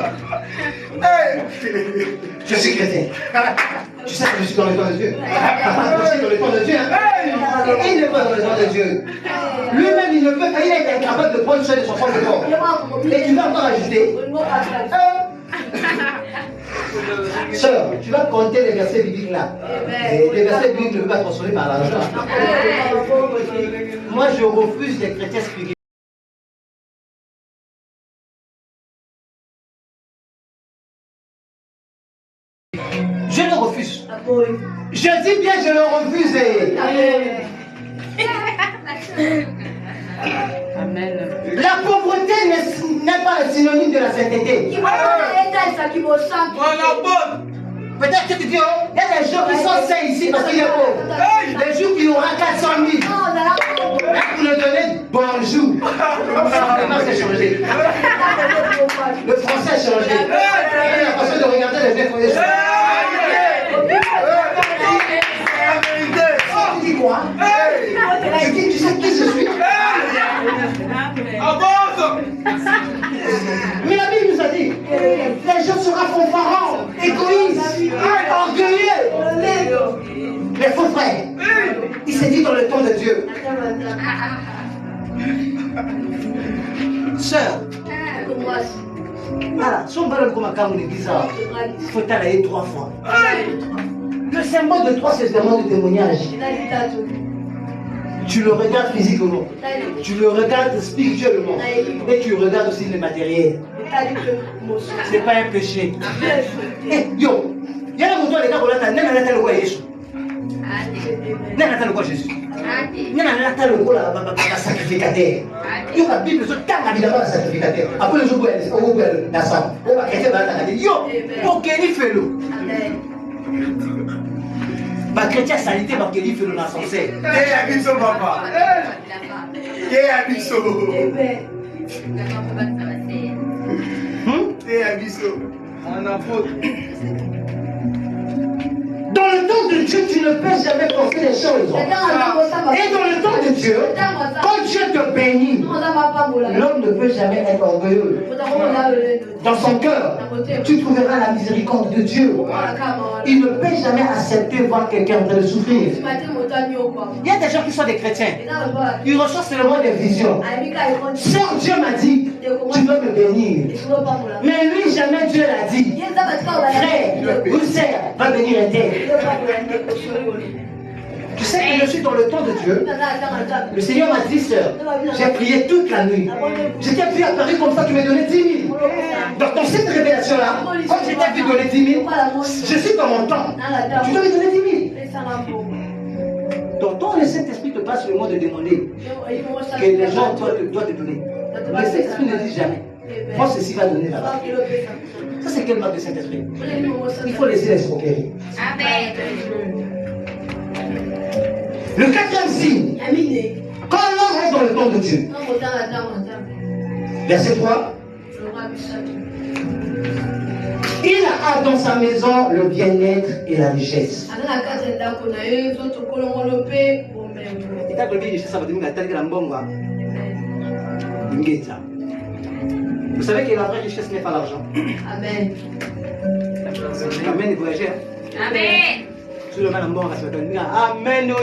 [SPEAKER 1] Je suis chrétien. Tu sais que je suis dans le temps de Dieu. Papa, je suis dans le temps de Dieu. Il n'est pas dans le temps de Dieu. Lui-même, il ne peut pas. Il est incapable de prendre soin de son propre corps. Et tu vas encore ajouter. Sœur, tu vas compter les versets bibliques là. Et les versets bibliques ne peuvent pas transformer par l'argent. Moi, je refuse les chrétiens spirituels. Je le refuse. Je dis bien, je le refuse.
[SPEAKER 4] Amen.
[SPEAKER 1] La pauvreté n'est pas le synonyme de la sainteté. Peut-être que tu dis, il y a des gens qui sont saints ici parce qu'il est pauvre. Les jours qui aura 400 000. Pour le donner, bonjour. Simplement, c'est changé. Le français a changé. Il y a la façon de regarder les infos. Tu dis quoi? Tu dis, tu sais qui je suis? Mais la Bible nous a dit, les gens seront fanfarons, égoïstes, orgueilleux. Les faux frères, il s'est dit dans le temps de Dieu. Sœur, voilà, si on va le comme à l'église, il faut t'aller 3 fois. Le symbole de 3, c'est le symbole de témoignage. Tu le regardes physiquement, tu le regardes spirituellement, et tu regardes aussi le matériel. Ce n'est pas un péché. Yo, il y a un moment où les gars, on a le quoi Jésus. On a le quoi Jésus. On a le quoi la sacrificateur. Yo, la Bible, c'est tant évidemment la sacrificateur. Après le jour où elle est dans ça, on va chrétien dans la yo, ok, il fait l'eau. Ma chrétien salité, ma chrétien fait le l'ascenseur.
[SPEAKER 2] Qu'est-ce abisso, papa? Qu'est-ce abisso? Qu'est-ce abisso? Un apôtre.
[SPEAKER 1] Dans le temps de Dieu, tu ne peux jamais forcer les choses. Et dans le temps de Dieu, quand Dieu te bénit, l'homme ne peut jamais être orgueilleux. Dans son cœur, tu trouveras la miséricorde de Dieu. Il ne peut jamais accepter voir quelqu'un en train de souffrir. Il y a des gens qui sont des chrétiens. Ils reçoivent seulement des visions. Sœur, Dieu m'a dit, tu veux me bénir. Mais lui, jamais Dieu l'a dit. Frère ou sœur, va bénir un tel. Tu sais que je suis dans le temps de Dieu. Le Seigneur m'a dit, sœur, j'ai prié toute la nuit. J'étais vu apparu comme ça, tu m'as donné 10 000. Donc dans cette révélation-là, quand j'étais vu donner 10 000, je suis dans mon temps. Tu dois me donner 10 000. Donc quand le Saint-Esprit te passe le mot de demander que les gens doivent te donner, le Saint-Esprit ne dit jamais. Moi, ceci va donner là-bas. Ça, c'est quelle marque de Saint-Esprit? Il faut laisser l'escroquerie.
[SPEAKER 3] Amen.
[SPEAKER 1] Le quatrième signe, quand l'homme est dans le temps de Dieu. Verset 3. Il a dans sa maison le bien-être et la richesse. Vous savez que la vraie richesse n'est pas l'argent.
[SPEAKER 3] Amen.
[SPEAKER 1] Amen, voyagez.
[SPEAKER 3] Amen.
[SPEAKER 1] Amen.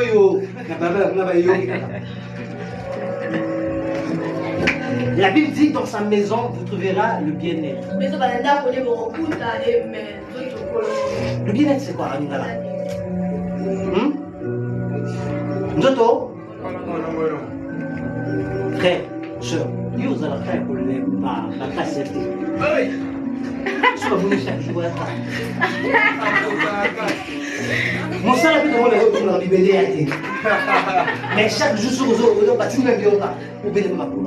[SPEAKER 1] La Bible dit dans sa maison, vous trouverez le bien-être. Le bien-être, c'est quoi, Ramindala? Nzoto? Frère, soeur, vous allez faire pour la classe CFT. Tu vas venir chaque jour à mon salaire peut demander la Bible. Mais chaque jour sur le dos, tu m'aimes bien ou bien ma cour.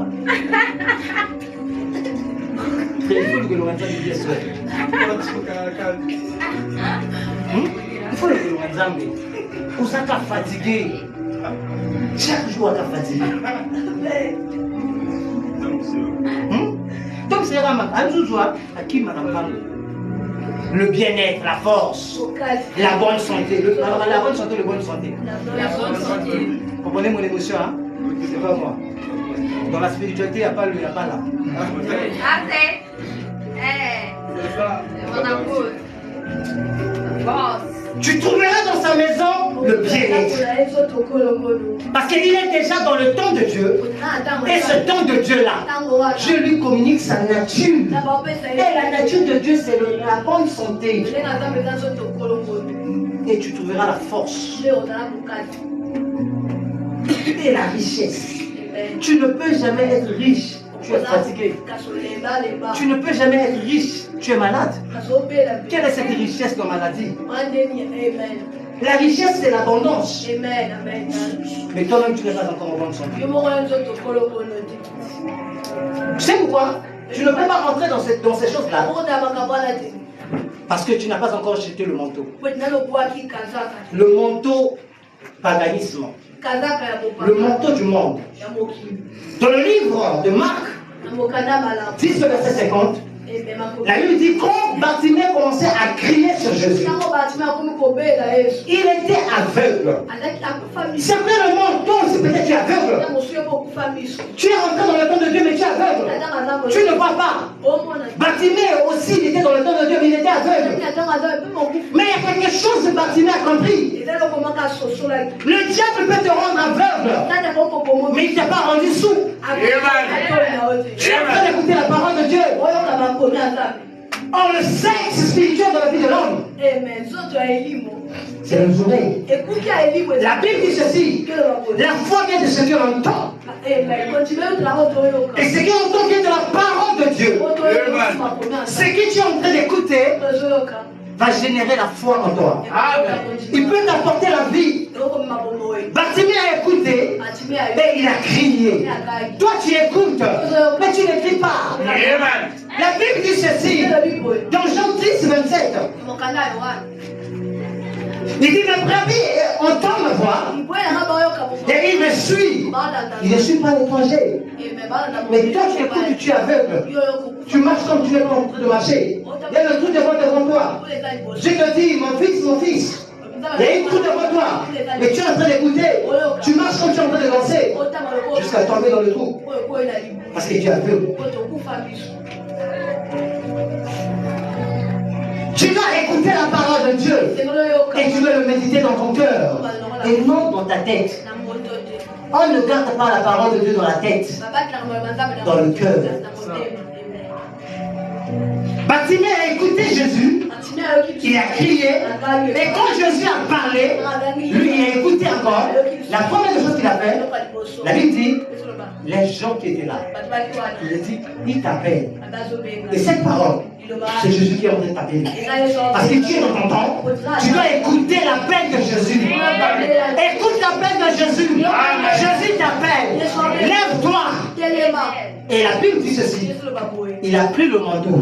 [SPEAKER 1] Il faut que l'on entende bien sûr. Il faut que l'on entende. Où ça t'a fatigué? Chaque jour, t'as fatigué. Donc, c'est le bien-être, la force, la bonne santé. La bonne santé, la bonne santé.
[SPEAKER 3] La bonne santé.
[SPEAKER 1] Vous comprenez mon émotion, hein? C'est pas moi. Dans la spiritualité, il n'y a pas le, il n'y a pas là. Tu trouveras dans sa maison le bien-être. Parce qu'il est déjà dans le temps de Dieu. Et ce temps de Dieu-là, je lui communique sa nature. Et la nature de Dieu, c'est la bonne santé. Et tu trouveras la force. Et la richesse. Tu ne peux jamais être riche. Tu es fatigué. Tu ne peux jamais être riche. Tu es malade. Quelle est cette richesse de maladie? La richesse, c'est l'abondance. Mais toi-même, tu n'es pas encore en bonne santé. Tu sais pourquoi? Tu ne peux pas rentrer dans ces choses-là. Parce que tu n'as pas encore jeté le manteau. Le manteau paganisme. Le manteau du monde. Dans le livre de Marc, 10 verset 50, la Bible dit quand Bartimée commençait à crier sur Jésus, il était aveugle. C'est vrai le manteau, c'est peut-être tu es aveugle. Tu es rentré dans le temps de Dieu, mais tu es aveugle. Tu ne vois pas. Bartimée aussi, il était dans le temps de Dieu, mais il était aveugle. Mais il y a quelque chose que Bartimée a compris. Le diable peut te rendre aveugle, mais il ne t'a pas rendu sourd. Tu es en train d'écouter la parole de Dieu. Or, le sexe spirituel dans la vie de l'homme, c'est le oreilles. La Bible dit ceci: la foi vient de ce que l'on entend. Et ce qui entend vient de la parole de Dieu. Ce que tu es en train d'écouter va générer la foi en toi. Il peut t'apporter la vie. Bartimée a écouté et il a crié. Toi tu écoutes, mais tu ne cries pas. La Bible dit ceci dans Jean 10, 27. Il dit mes brebis entendent ma voix et il me suit. Il ne suit pas l'étranger. Mais toi tu écoutes, tu es aveugle. Tu marches comme tu n'es pas en train de marcher. Il y a le truc devant toi. Je te dis, mon fils, Il y a une route devant toi. Mais tu es en train d'écouter. Tu marches comme tu es en train de danser. Jusqu'à tomber dans le trou. Parce que Dieu a vu. Tu dois écouter la parole de Dieu. Et tu dois le méditer dans ton cœur. Et non dans ta tête. On ne garde pas la parole de Dieu dans la tête. Dans le cœur. Bartimée a écouté Jésus. Il a crié. Et quand Jésus a parlé, lui il a écouté encore. La première chose qu'il a fait, la Bible dit, les gens qui étaient là, il a dit, il t'appelle. Et cette parole, c'est Jésus qui est en train de t'appeler. Parce que tu es dans ton temps, tu dois écouter l'appel de Jésus. Écoute l'appel de Jésus. Jésus t'appelle. Lève-toi. Et la Bible dit ceci. Il a pris le manteau.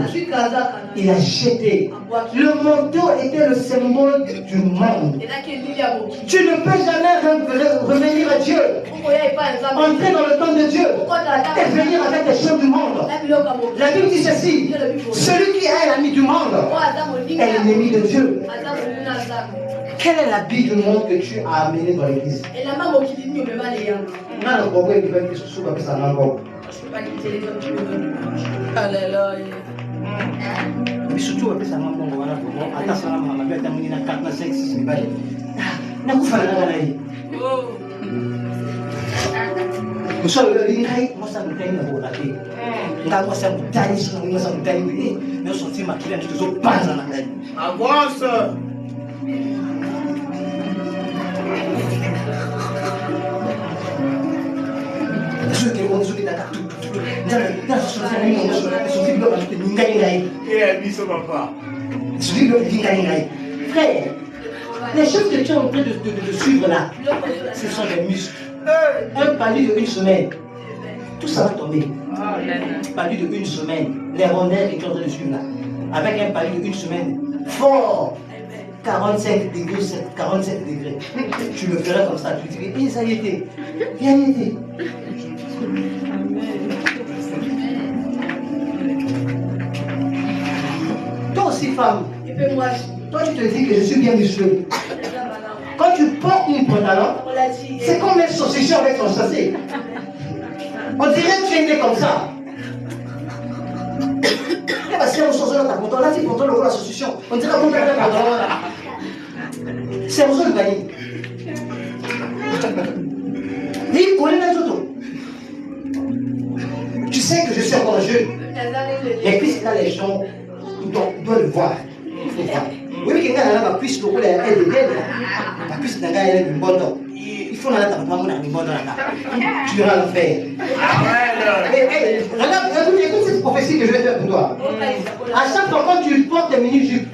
[SPEAKER 1] Il a jeté. Le manteau était le symbole du monde. Tu ne peux jamais revenir à Dieu. Entrer dans le temps de Dieu. Et venir avec les choses du monde. La Bible dit ceci. Celui qui est l'ami du monde est l'ennemi de Dieu. Quel est l'habit du monde que tu as amené dans l'église?
[SPEAKER 3] Alléluia.
[SPEAKER 1] Mais surtout, après ça m'a dit, attends, ça m'a dit, attends, il y a 4, 5, 6, mais n'a pas fait la ganaille. Nous sommes le linaï, moi ça me gagne dans la vie. Moi ça me gagne, moi ça me gagne. Nous sommes ma cliente, nous sommes pas dans la gagne.
[SPEAKER 2] Avance.
[SPEAKER 1] Ceux qui ont des attaques, frère, les choses que tu es en train de suivre là, ce sont des muscles. Un palier de 1 semaine, tout ça va tomber. Un palier de 1 semaine, les rondelles que tu es en train de suivre là, avec un palier de 1 semaine, fort, 45 degrés, 47 degrés. Tu le feras comme ça, tu te dis, ça y était, il y a été. Toi aussi, femme, toi tu te dis que je suis bien musclé. Quand tu portes une pantalon, c'est comme un saucisson avec son chassé. On dirait que tu es né comme ça. Et parce qu'il y a un saucisson dans ta pantalon, là tu portes le la saucisson. On dirait qu'on peut faire un pantalon là. C'est un saucisson de gagner. Il connaît les autres. Tu sais que je suis encore jeune. Et puis là, les gens doivent le voir. Il faut voir. Oui, quelqu'un a la cuisse, le rôle est de l'aide. La cuisse d'un gars, elle est une bonne dent. Il faut la taper, une bonne dent. Tu verras le faire. Regarde, écoute cette prophétie que je vais faire pour toi. À chaque fois quand tu portes tes mini-jupes,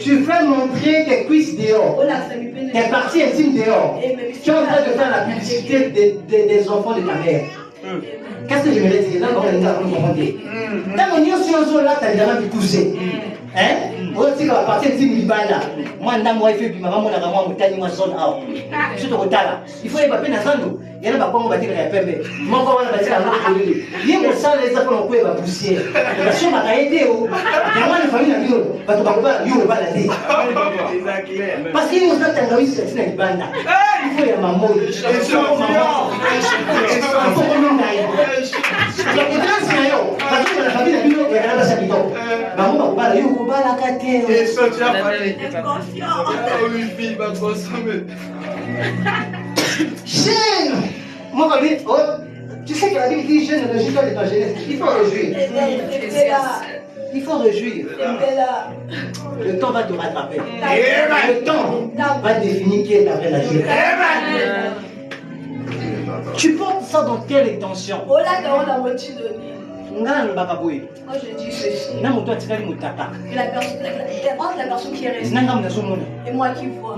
[SPEAKER 1] tu fais montrer tes cuisses dehors, tes parties intimes dehors. Tu es en train de faire la publicité des enfants de ta mère. Qu'est-ce que je me dis? Là, on va dire. Dans mon niveau, là, tu as déjà pu pousser. Hein? On dit qu'à partir de 10 000 balles, moi, je fais du maman, je zone out. Je suis au Tala. Il faut y avoir un zando. Il y en a pas de dire qu'il y a un peu. Moi, je vais dire à l'autre côté. Il y a un sang, les enfants ont pris la poussière. La chose m'a aidé. Moi, la famille a dit, parce que je va la dire. Parce qu'il y a un temps, c'est une bande. Il faut y avoir maman. Il faut maman. Il faut qu'on aille. Donc, il y a parce que la famille a dit, il y a un habitant. Maman, va aller au bal à Katé.
[SPEAKER 2] Et ça, tu as parlé. Oui, fille, va consommer.
[SPEAKER 1] Jeune! Moi, tu sais que la Bible dit jeune, le résultat de ta jeunesse. Il faut réjouir. Il faut réjouir. Le temps va te rattraper. Le temps va définir qui est ta vraie nature. Tu portes ça dans quelle intention?
[SPEAKER 3] Moi je dis ceci. Et la personne qui est restée et moi qui vois.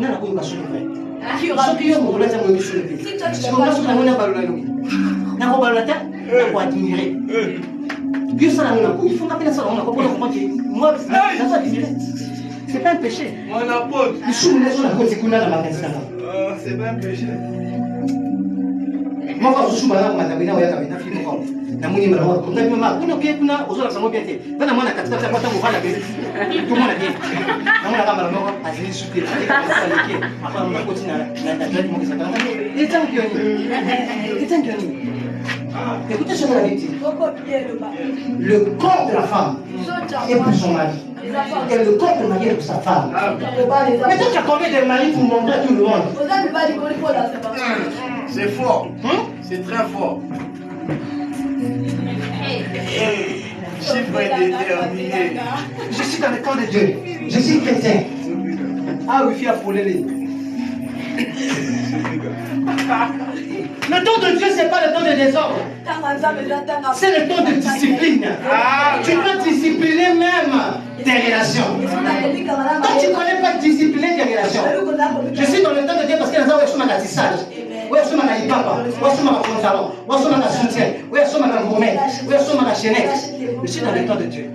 [SPEAKER 3] Qui aura plus. Si toi tu ne
[SPEAKER 1] moi, c'est pas un péché. C'est pas un péché. Moi, quand je suis malade, je suis malade.
[SPEAKER 3] namoni mama ko ngapi mama kuna bien kuna ozola sango bien te bana mwana katika kwa tango vala bien tout monde bien namona kama mama azili suki salike apa mama ko tina na tatu mo kisa kama etangioni écoutez ce que la Bible dit. Le corps de la femme est pour son mari. Et le corps de mari est pour sa femme. Mais toi, tu as combien de maris pour montrer à tout le monde?
[SPEAKER 5] C'est fort. C'est très fort. Chiffre déterminé.
[SPEAKER 3] Je suis dans le temps de Dieu. Je suis chrétien. Ah oui, fille pour les. Le temps de Dieu, ce n'est pas le temps de désordre. C'est le temps de discipline. Tu peux discipliner même tes relations. Quand tu ne connais pas discipliner tes relations, je suis dans le temps de Dieu parce qu'il y a un tissage. Oui, il y a un papa, il y a un pantalon, il y a un soutien, il y a un gourmet, il y a un chaînette. Je suis dans le temps de Dieu.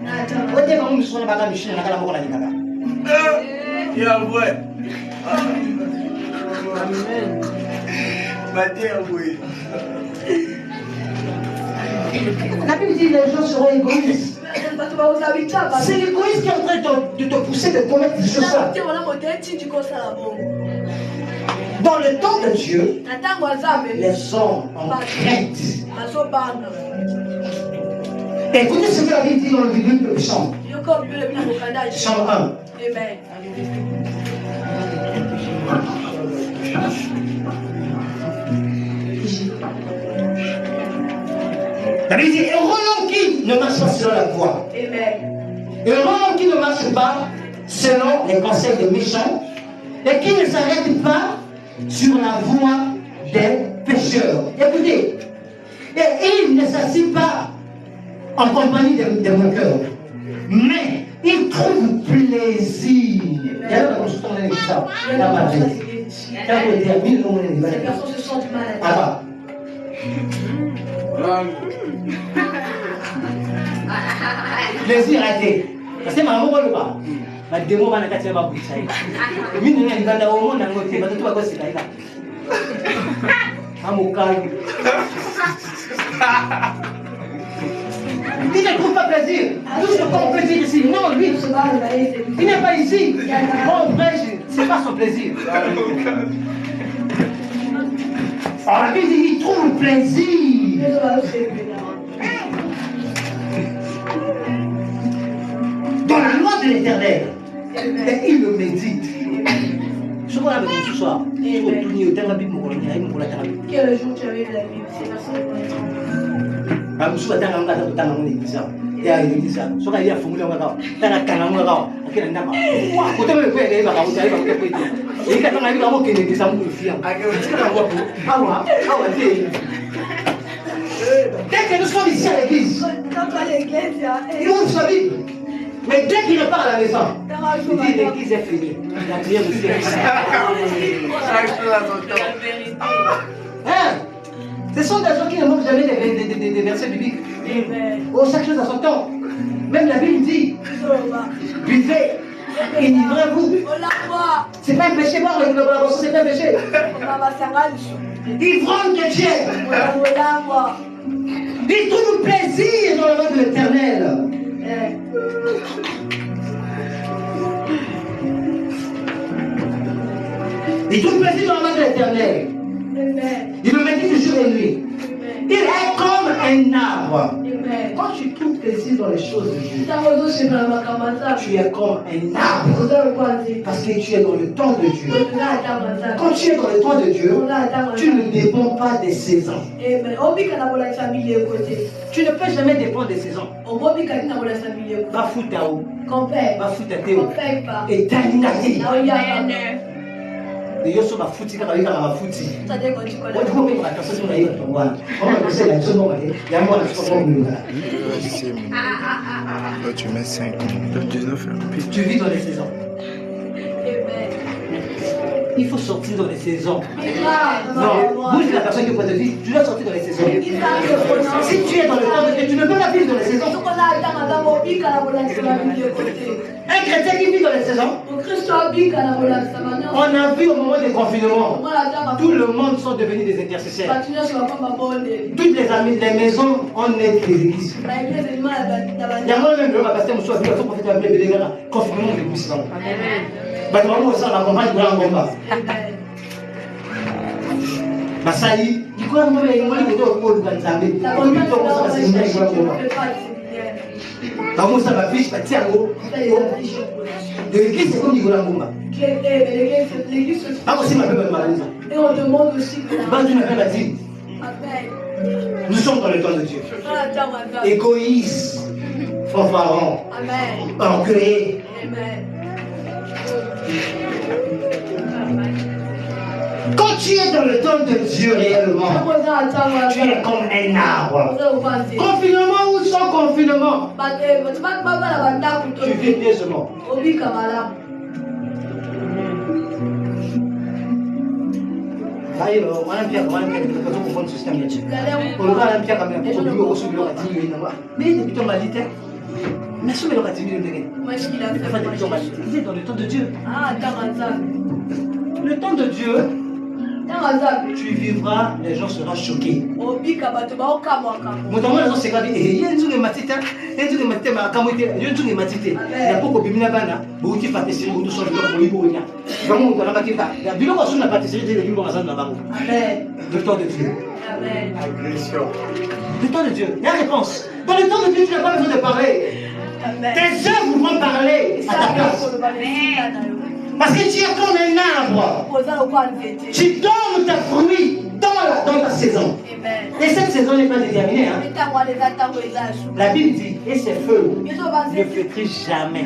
[SPEAKER 5] Il y a vrai.
[SPEAKER 3] La Bible dit que les gens seront égoïstes. C'est l'égoïsme qui est en train de te pousser de commettre des choses. Dans le temps de Dieu, les hommes ont crainte. Écoutez ce que la Bible dit dans le livre de Psaume. Psaume 1. La Bible dit, heureux l'homme qui ne marche pas selon la voie. Heureux l'homme qui ne marche pas selon les conseils des méchants et qui ne s'arrête pas sur la voie des pécheurs. Écoutez, et il ne s'assied pas en compagnie des moqueurs, mais il trouve plaisir. Et alors, on se tourne avec ça. La maladie. Ces personnes se sentent malades. Plaisir arrêté. Parce que maman ne pas. Ma démon va n'attaquer ma bouche. Mine n'a pas d'avoir mon angle. Tu vas tout à cause de ça. Amoukal. Il ne trouve pas plaisir. Tout ce qu'on peut dire ici. Non, lui, il n'est pas ici. Mon frère, ce n'est pas son plaisir. Alors la Bible dit qu'il trouve le plaisir. Dans la loi de l'Éternel. Et il le médite. Ce qu'on a besoin ce soir, il faut tourner au terme de la Bible. Quel jour tu avais la Bible? C'est la seule fois. Je suis allé à l'église. Et à l'église, je suis allé à l'église. Je suis allé à l'église. Dès que nous sommes ici à l'église, il ouvre sa Bible. Mais dès qu'il repart à la maison, il dit l'église est finie. La prière aussi est finie. Ce sont des gens qui ne manquent jamais des versets bibliques. Oh, chaque chose à son temps. Même la Bible dit, buvez, enivrez-vous. C'est pas un péché, boire avec le boisson, c'est pas un péché. Ivrogne de Dieu. Il trouve plaisir dans le nom de l'Éternel. Il trouve plaisir dans le nom de l'Éternel. Il le médite jour et nuit. Il est comme un arbre. Quand tu trouves plaisir dans les choses de Dieu, tu es comme un arbre. Parce que tu es dans le temps de Dieu. Quand tu es dans le temps de Dieu, tu ne dépends pas des saisons. Tu ne peux jamais dépendre des saisons. Va foutre à eau. Va foutre à Théo. Et t'as et yo so ba futi kaka yika ba futi. Wodi ko me ba kaso so na yo to wana. On va passer la zone normale. Ya moi na so ko minute.
[SPEAKER 6] Là tu mets 5 minutes. 19 heures.
[SPEAKER 3] Tu vis dans les saisons. Il faut sortir dans les saisons. Non, vous êtes la personne qui peut te dire, tu dois sortir dans les saisons. Si tu es dans le temps de Dieu, tu ne peux pas vivre dans les saisons. Un chrétien qui vit dans les saisons, on a vu au moment des confinements, tout le monde sont devenus des intercesseurs. Toutes les maisons ont né des églises. Il y a moi-même, le pasteur Moussa, le prophète a appelé les gars, confinement de l'église. Bâtiment ça, la campagne de l'Angomba. Basali, il croit que moi, il m'a dit que je vais vous Zambé. Comme il faut que ça se passe, il faut que ça va fiche, tiens, de l'église, c'est comme il va Ngomba. Ah, aussi, ma belle Marouza.
[SPEAKER 6] Et on demande aussi que
[SPEAKER 3] nous sommes dans le temps de Dieu. Égoïste, fanfaron, orgueilleux. Quand tu es dans le temps de Dieu réellement, tu es comme un arbre. Confinement ou sans confinement, tu vis pieusement. Il est dans le temps de Dieu. Le temps de Dieu, tu vivras, les gens seront choqués. Le temps de Dieu. Le temps de Dieu. Il y a réponse. Dans le temps de Dieu, tu n'as pas besoin de parler. Tes œuvres vont parler à ta place. Parce que tu es comme un arbre. Tu donnes tes fruits dans ta saison. Et cette saison n'est pas déterminée. Hein? La Bible dit, et ces feux ne flétrissent jamais.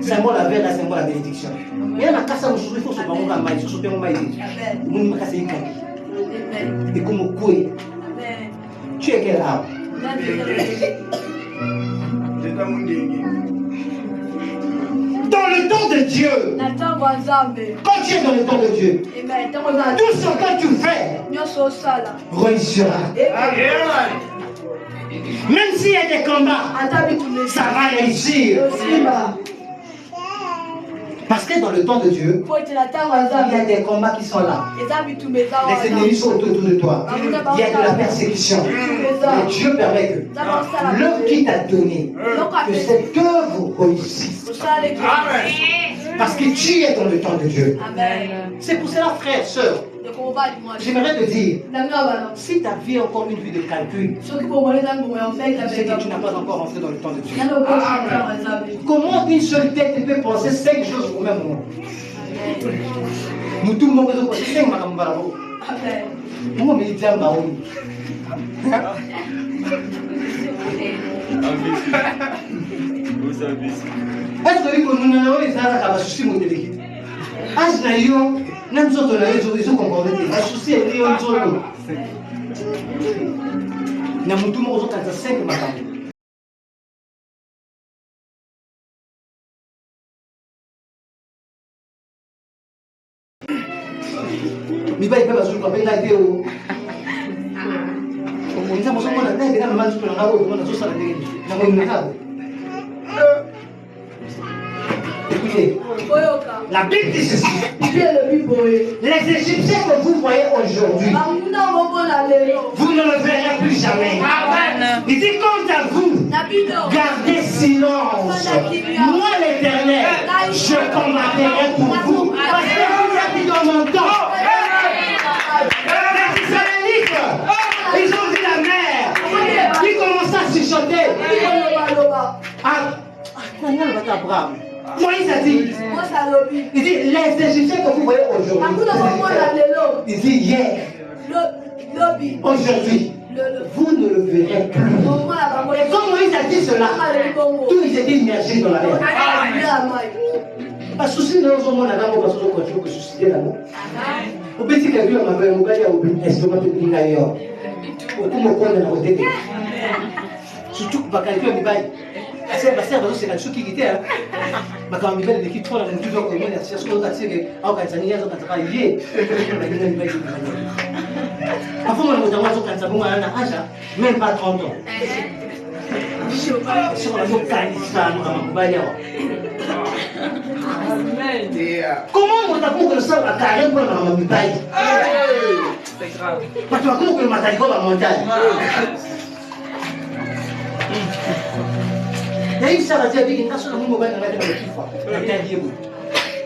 [SPEAKER 3] Symbole la verre, symbole la bénédiction. Il y a un casse il faut se faire un maïs, se faire un maïs. Mon casse et comme coué. Tu es quel arbre? Dans le temps de Dieu, quand tu es dans le temps de Dieu, tout ce que tu fais réussira. Même s'il y a des combats, ça va réussir. Parce que dans le temps de Dieu, il y a des combats qui sont là. Les ennemis sont autour de toi. Il y a de la persécution. Et Dieu permet que l'œuvre qu'il t'a donnée, que cette œuvre réussisse. Parce que tu es dans le temps de Dieu. C'est pour cela, frère, sœur, j'aimerais te dire, si ta vie est encore une vie de calcul, c'est que tu n'as pas encore entré dans le temps de Dieu. Comment une seule tête peut penser 5 choses au même moment? Nous tout le monde peut penser 5 makambarabo. Comment me dit Mbaoui? Est-ce que nous n'avons pas de soucis de l'équipe? Même si on a les autres concordés, les soucis et les autres. Nous avons tout le monde qui a 5 matins. Mais il va y avoir un peu de vidéo. On a besoin de faire des choses pour écoutez, la Bible dit ceci. Les Égyptiens que vous voyez aujourd'hui, vous ne le verrez plus jamais. Il dit quant à vous, gardez silence. Moi l'Éternel, je combattrai pour vous. Parce que vous êtes dans mon temps. Les Israélites, ils ont vu la mer. Ils commencent à chuchoter. Abraham. Moïse a dit, il dit, les Égyptiens que vous voyez aujourd'hui, il dit hier, aujourd'hui, vous ne le verrez plus. Et quand Moïse a dit cela, tous ils étaient immergés dans la mer. Parce que si nous sommes là, nous allons continuer à susciter l'amour. Au petit calcul, on va faire un peu d'ailleurs. Surtout que quelqu'un me baille. C'est parce que c'est la chose qui était. Mais quand il est qui trop dans le toujours comme il y a ce qu'on a tiré, alors quand ça n'y a pas de travailler. Avant moi, nous avons quand ça bon à un âge, même pas 30 ans. Sur la moto ça nous va y avoir. Comment on t'a pour ça à carré pour la montagne? C'est grave. Parce que comment le matin va la montagne? Il y a une salle à dire qu'il y a un mobile dans la tête de la tête.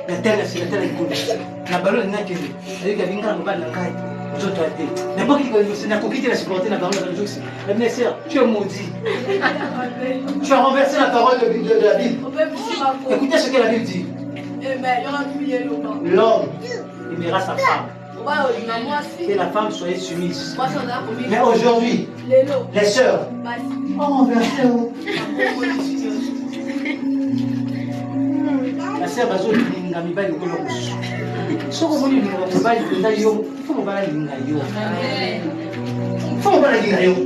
[SPEAKER 3] La tête, c'est la tête de la ballon n'a que il y a un mobile dans la tête. N'importe qui c'est n'a coquille la supporter la ballon dans le jeu. La blessure, tu es maudit. Tu as renversé la parole de la Bible. Écoutez ce que la Bible dit. L'homme aimera sa femme. Que la femme soit soumise. Mais aujourd'hui, les sœurs ont renversé. La sœur Bazo n'a mis pas de colons. Si vous voulez il faut me parler de l'ingénieur. Il faut me parler de l'ingénieur.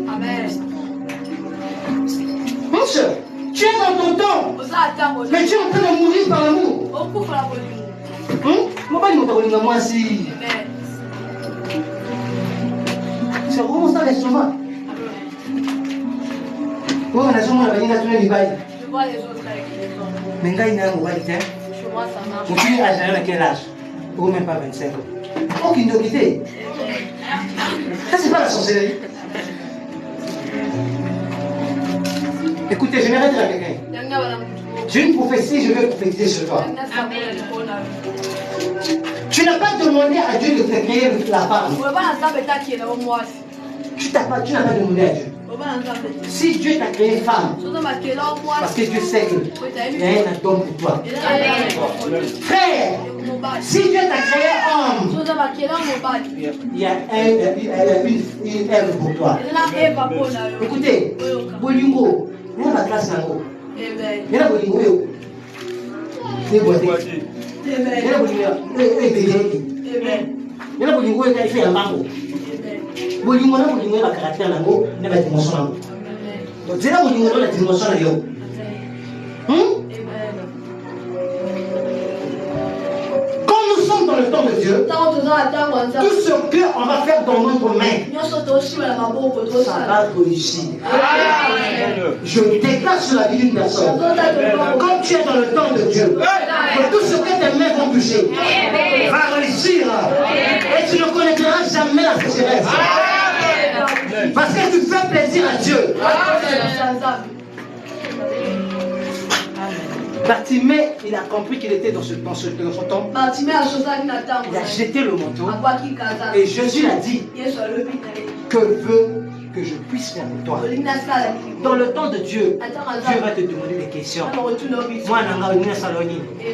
[SPEAKER 3] Mon soeur, tu es dans ton temps. Mais tu es en train de mourir par l'amour. Mon père m'a moi si. C'est vraiment ça l'estomac. Oh, on a souvent la vanille naturelle du bail.
[SPEAKER 6] Je vois les autres avec les hommes.
[SPEAKER 3] Mais il y a un mobile,
[SPEAKER 6] Chez moi, ça marche.
[SPEAKER 3] mon fils a quel âge? Ou même pas 25 ans. Aucune nobilité. Ça, c'est pas la sorcellerie. Écoutez, je vais arrêter avec quelqu'un. J'ai une prophétie, je vais prophétiser sur toi. Tu n'as pas demandé à Dieu de te créer la femme. Tu n'as pas demandé à Dieu. Si Dieu t'a créé femme, parce que Dieu sait qu'il y a un don pour toi. Frère, si Dieu t'a créé homme, il y a une œuvre pour toi. Écoutez, Bolingo, nous la classe là-haut. Il y a Bolingo, c'est boité. Il y a Bolingo, il y a Bolingo qui fait un mango. Bolingo la caractère là-haut, il y a la dimension là-haut. Donc c'est là Bolingo la dimension là-haut. Quand nous sommes dans le temps de Dieu, tout ce qu'on va faire dans notre main, ça va réussir. Je déclare sur la vie d'une personne. Quand tu es dans le temps de Dieu, que tout ce que tes mains vont toucher va réussir. Et tu ne connaîtras jamais la sécheresse. Parce que tu fais plaisir à Dieu. Bartimée, il a compris qu'il était dans son temps. Il a jeté le manteau. Et Jésus a dit, que veux que je puisse faire pour toi? Dans le temps de Dieu, Dieu va te demander des questions. Moi, je suis saloni. Il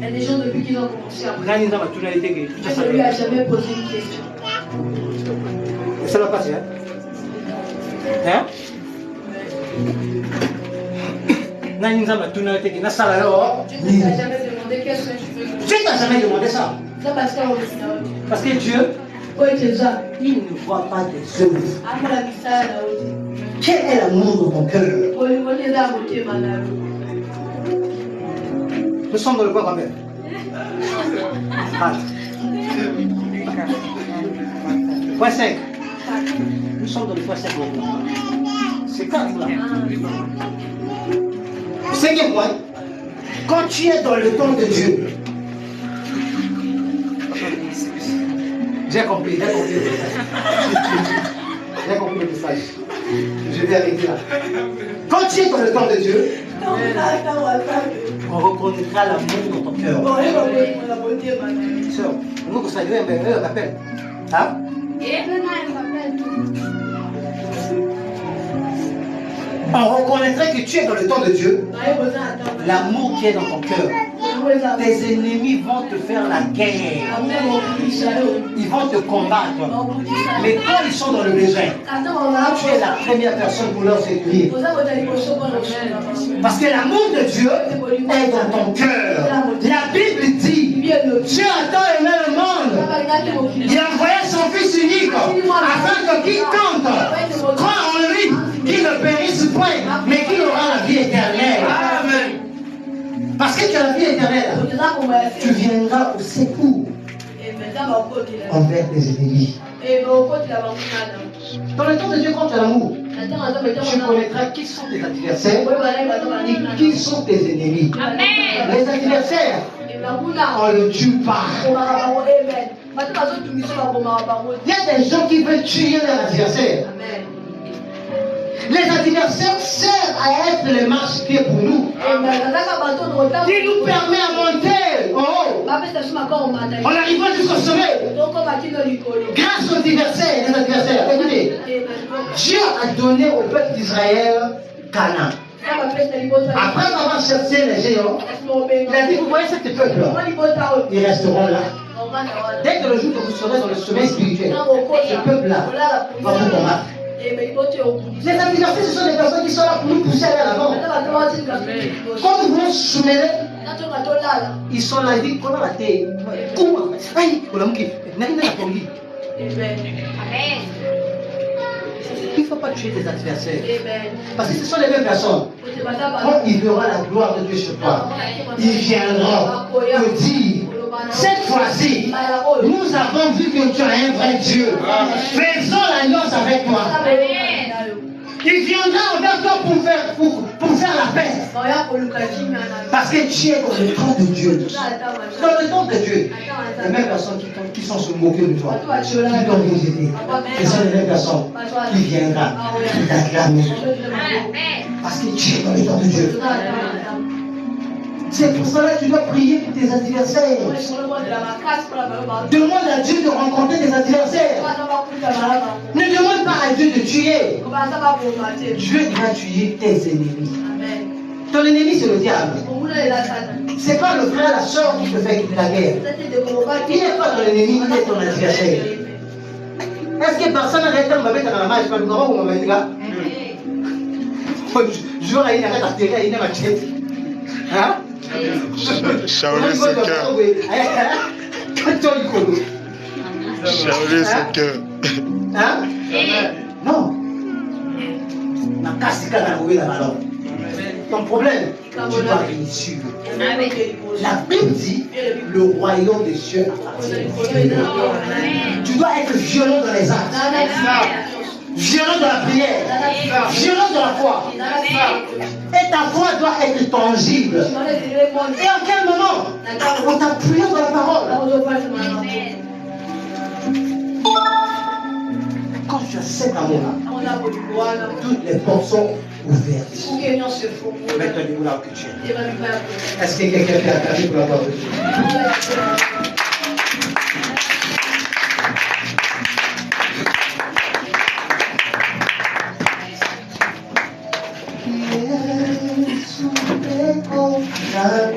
[SPEAKER 3] y a
[SPEAKER 6] des gens depuis qu'ils ont commencé à prier. Je ne lui ai jamais posé une question.
[SPEAKER 3] Ça va passer, hein? Dieu ne t'a
[SPEAKER 6] jamais demandé qu'est-ce que tu veux.
[SPEAKER 3] Dieu t'a jamais demandé ça. Parce que Dieu, il ne voit pas tes œuvres. Quel est l'amour de ton cœur? Nous sommes dans le quoi, grand-mère? Point 5. Nous sommes dans le point 5. C'est 4 là. Cinquième point. Quand tu es dans le temps de Dieu, j'ai compris le message. J'ai compris le message. Je vais arrêter là. Quand tu es dans le temps de Dieu, on reconnaîtra l'amour dans ton cœur. Sœur, nous, ça lui un rappel. Hein? On reconnaîtrait que tu es dans le temps de Dieu, l'amour qui est dans ton cœur. Tes ennemis vont te faire la guerre. Ils vont te combattre. Mais quand ils sont dans le besoin, tu es la première personne pour leur séduire. Parce que l'amour de Dieu est dans ton cœur. La Bible dit, Dieu a tant aimé le monde, il a envoyé son Fils unique, Parce que tu as la vie éternelle. Tu viendras au secours envers tes ennemis. Dans le temps de Dieu, quand tu as l'amour, tu connaîtras qui sont tes adversaires et qui sont tes ennemis. Amen. Les adversaires, on ne le tue pas. Il y a des gens qui veulent tuer leurs adversaires. Les adversaires servent à être les marchepieds pour nous. Il nous permet à monter en haut. On arrivera jusqu'au sommet. Grâce aux adversaires, les adversaires. Écoutez, Dieu a donné au peuple d'Israël Canaan. Après avoir cherché les géants, il a dit, vous voyez ce peuple-là, ils resteront là. Dès que le jour que vous serez dans le sommet spirituel, ce peuple-là va vous combattre. Les adversaires, ce sont des personnes qui sont là pour nous pousser à aller à l'avant. Quand nous voulons se mêler, ils sont là, ils disent qu'on a la tête. Il ne faut pas tuer tes adversaires. Parce que ce sont les mêmes personnes. Quand il verra la gloire de Dieu sur toi, ils viendront te dire, cette fois-ci, nous avons vu que tu as un vrai Dieu. Faisons l'alliance avec toi. Il viendra envers toi pour faire la paix. Parce que tu es dans le temps de Dieu. Dans le temps de Dieu. Les mêmes personnes qui sont se moquer de toi, qui t'ont vous aider, ce sont les mêmes personnes qui viendront t'acclamer. Parce que tu es dans le temps de Dieu. C'est pour cela que tu dois prier pour tes adversaires. Demande à Dieu de rencontrer tes adversaires. Ne demande pas à Dieu de tuer. Dieu va tuer tes ennemis. Ton ennemi, c'est le diable. Ce n'est pas le frère, la soeur qui te fait quitter la guerre. Il n'est pas ton ennemi, il est ton adversaire. Est-ce que personne n'a été en bavette dans la marche? Je ne sais pas comment on va je vois qu'il arrête à terre, il n'a pas de tête. Hein?
[SPEAKER 7] Shaolin son cœur. Shaolin son cœur.
[SPEAKER 3] Hein? Non. Ton problème, tu dois réussir. La Bible dit, le royaume des cieux appartient. Tu dois être violent dans les actes. Violent dans la prière, violent dans la foi. Et ta foi doit être tangible. Et en quel moment? En t'appuyant dans la parole. Quand tu as cet amour-là, toutes les portes sont ouvertes. Mets-toi debout là où tu es. Est-ce que quelqu'un peut acclamer pour la gloire de Dieu?
[SPEAKER 8] I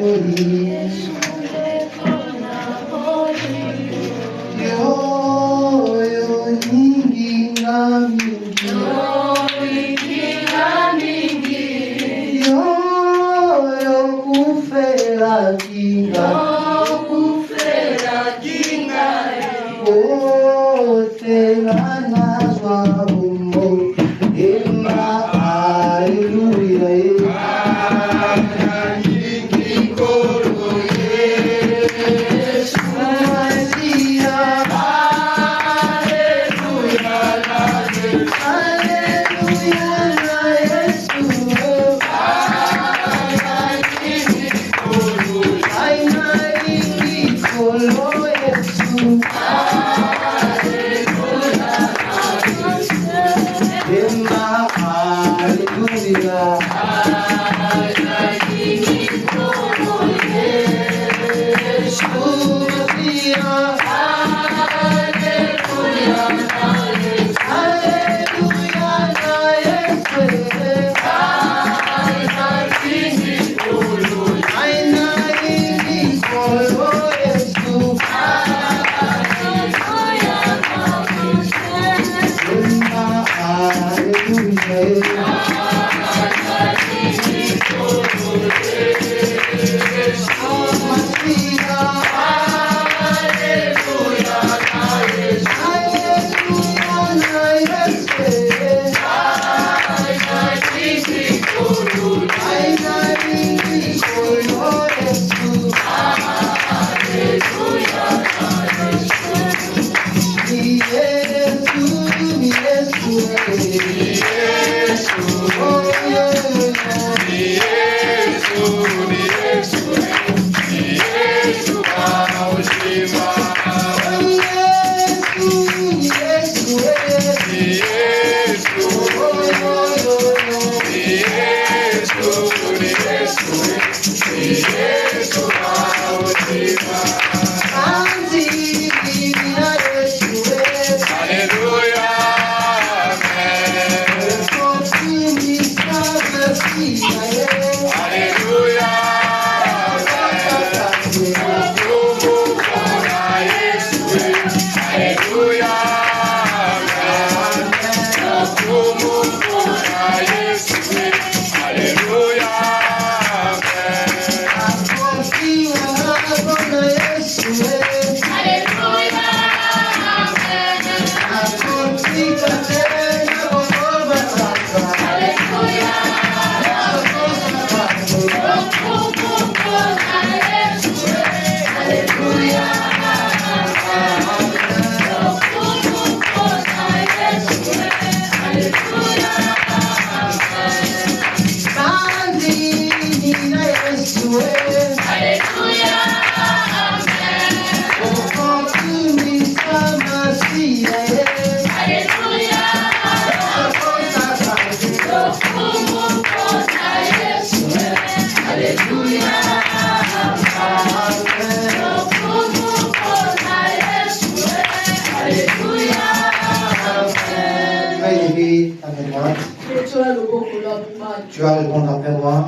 [SPEAKER 3] Tu vas répondre après moi.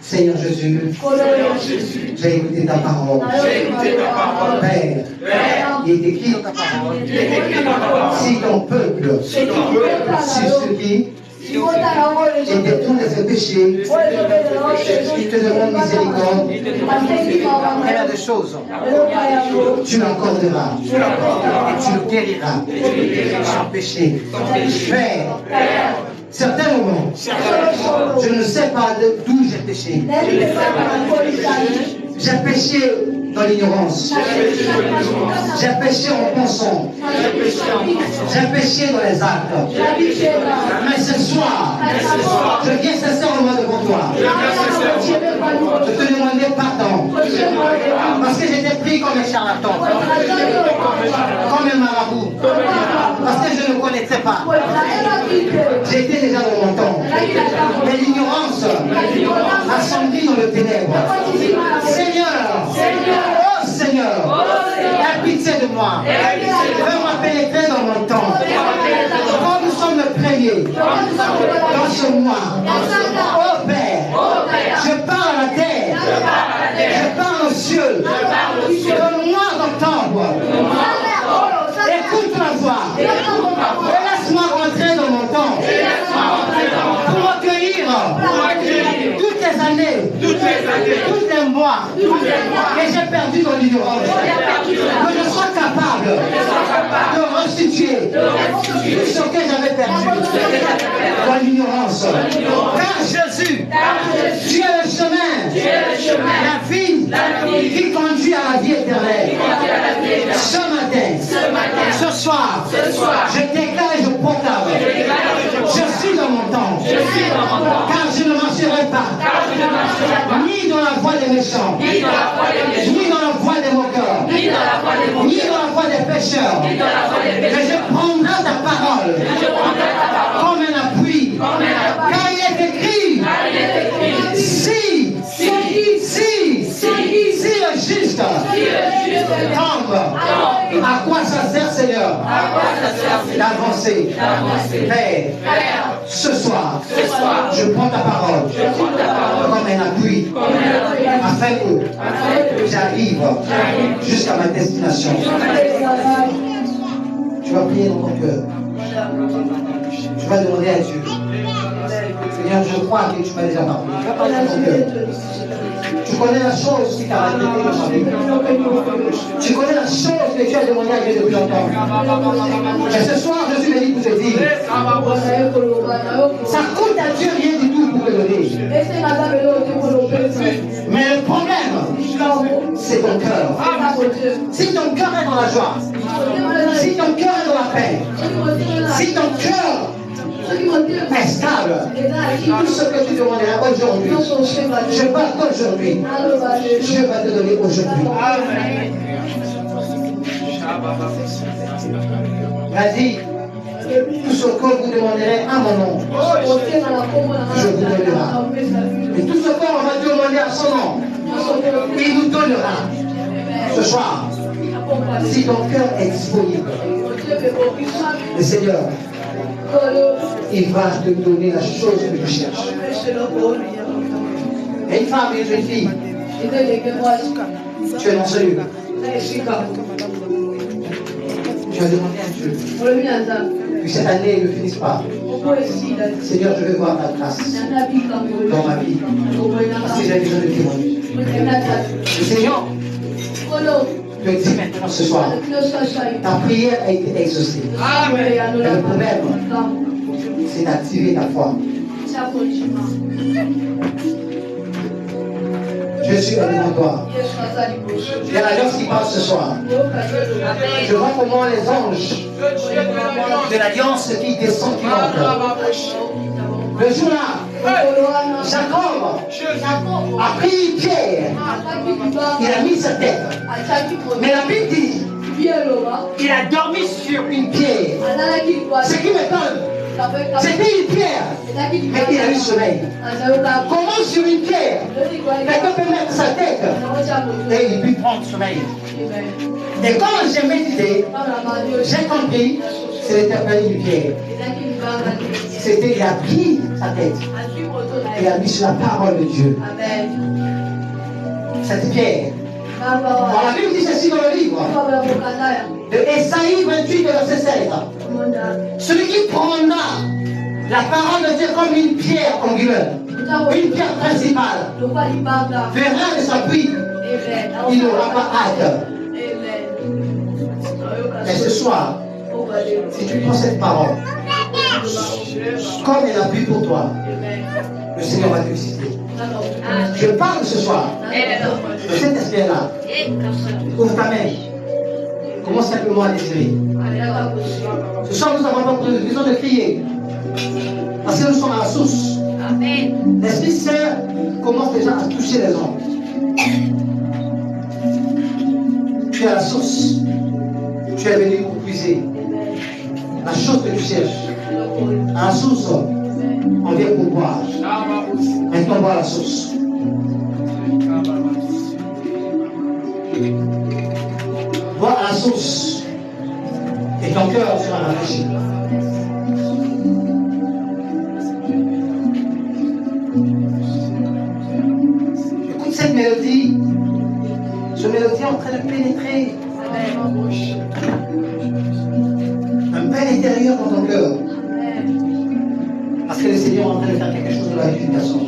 [SPEAKER 3] Seigneur Jésus, j'ai écouté ta parole. Père, il est écrit dans ta parole. Si ton peuple suscrit et détourne de ses péchés, il te demande miséricorde. Première des choses, tu l'accorderas et tu le guériras sans péché. Père, certains moments, je ne sais pas d'où j'ai péché. J'ai péché dans l'ignorance. J'ai péché en pensant. J'ai péché dans les actes. Mais ce soir, je viens sincèrement devant toi. Je te demandais pardon. Parce que j'étais pris comme un charlatan. Comme un marabout. Parce que je ne connaissais pas. J'étais déjà dans mon temps. Mais l'ignorance a sombré dans le ténèbre. Oh Seigneur, aie pitié de moi. Fais-moi pénétrer dans mon temps. Quand nous sommes le premier dans ce mois, oh Père, je parle à la terre, je parle aux cieux. Le mois d'octobre, écoute ma voix et laisse-moi rentrer dans mon temps pour accueillir toutes les années, tous les mois que j'ai perdu dans l'ignorance, que je sois capable de restituer ce que j'avais perdu dans l'ignorance. Car Jésus, tu es le chemin, la vie qui conduit à la vie éternelle. Ce matin, ce soir, je déclare et je proclame, je suis dans mon temps, car je ne marcherai pas, ni dans la voie des méchants, ni dans la voie des moqueurs, ni dans la voie des pécheurs, mais je prendrai ta parole comme un appui, car il est écrit, si le juste tombe, à quoi ça sert, Seigneur, d'avancer? Père, ce soir, je prends ta parole comme un appui, afin que j'arrive jusqu'à ma destination. Tu vas prier dans ton cœur. Tu vas demander à Dieu. Seigneur, je crois que tu m'as déjà parlé. Tu vas parler dans ton cœur. Tu connais la chose qui t'a arrêté dans ma vie. Tu connais la chose que tu as demandé à Dieu depuis longtemps. Et ce soir, je suis venu pour te dire, ça coûte à Dieu rien du tout pour te donner. Mais le problème, c'est ton cœur. Si ton cœur est dans la joie, si ton cœur est dans la paix, si ton cœur est stable, tout ce que tu demanderas aujourd'hui, je parle d'aujourd'hui, Dieu va te donner aujourd'hui. Vas-y, tout ce que vous demanderez à mon nom, je vous donnerai. Et tout ce qu'on va demander à son nom, il nous donnera. Ce soir, si ton cœur est disponible, le Seigneur, il va te donner la chose que tu cherches. Et une femme et une jeune fille, tu es dans ce lieu. Tu as demandé à Dieu que cette année ne finisse pas. Seigneur, je veux voir ta grâce dans ma vie. Parce que j'ai besoin de témoigner. Le Seigneur te dit maintenant ce soir, ta prière a été exaucée. Et le problème, c'est d'activer ta foi. Je suis devant toi. Il y a l'alliance qui passe ce soir. Je vois comment les anges de l'alliance qui descendent, qui montent. Le jour-là, Jacob a pris une pierre. Il a mis sa tête. Mais la Bible dit il a dormi sur une pierre. Ce qui m'étonne, c'était une pierre, mais il a eu sommeil. Comment sur une pierre quelqu'un peut mettre sa tête et il peut prendre sommeil? Et quand j'ai médité, j'ai compris, c'est l'éternel une pierre. C'était la vie sa tête et a mis sur la parole de Dieu.
[SPEAKER 6] Amen.
[SPEAKER 3] Cette pierre. Alors, la Bible dit ceci dans le livre de Ésaïe 28, verset 16. Celui qui prendra la parole de Dieu comme une pierre angulaire, une pierre principale, verra de sa pluie, il n'aura pas hâte. Mais ce soir, si tu prends cette parole, comme elle a bu pour toi, le Seigneur va te visiter. Je parle ce soir de cet aspect-là. Ouvre ta main. Commence simplement à désirer. Ce soir, nous n'avons pas besoin de crier. Parce que nous sommes à la source. L'Esprit Saint commence déjà à toucher les hommes. Tu es à la source. Tu es venu pour puiser la chose que tu cherches. À la source, on vient pour boire. Maintenant, bois la source. Bois la source. Et ton cœur sera rafraîchi. Écoute cette mélodie. Cette mélodie est en train de pénétrer un pain intérieur dans ton cœur. Parce que le Seigneur est en train de faire quelque chose de la vie d'une personne.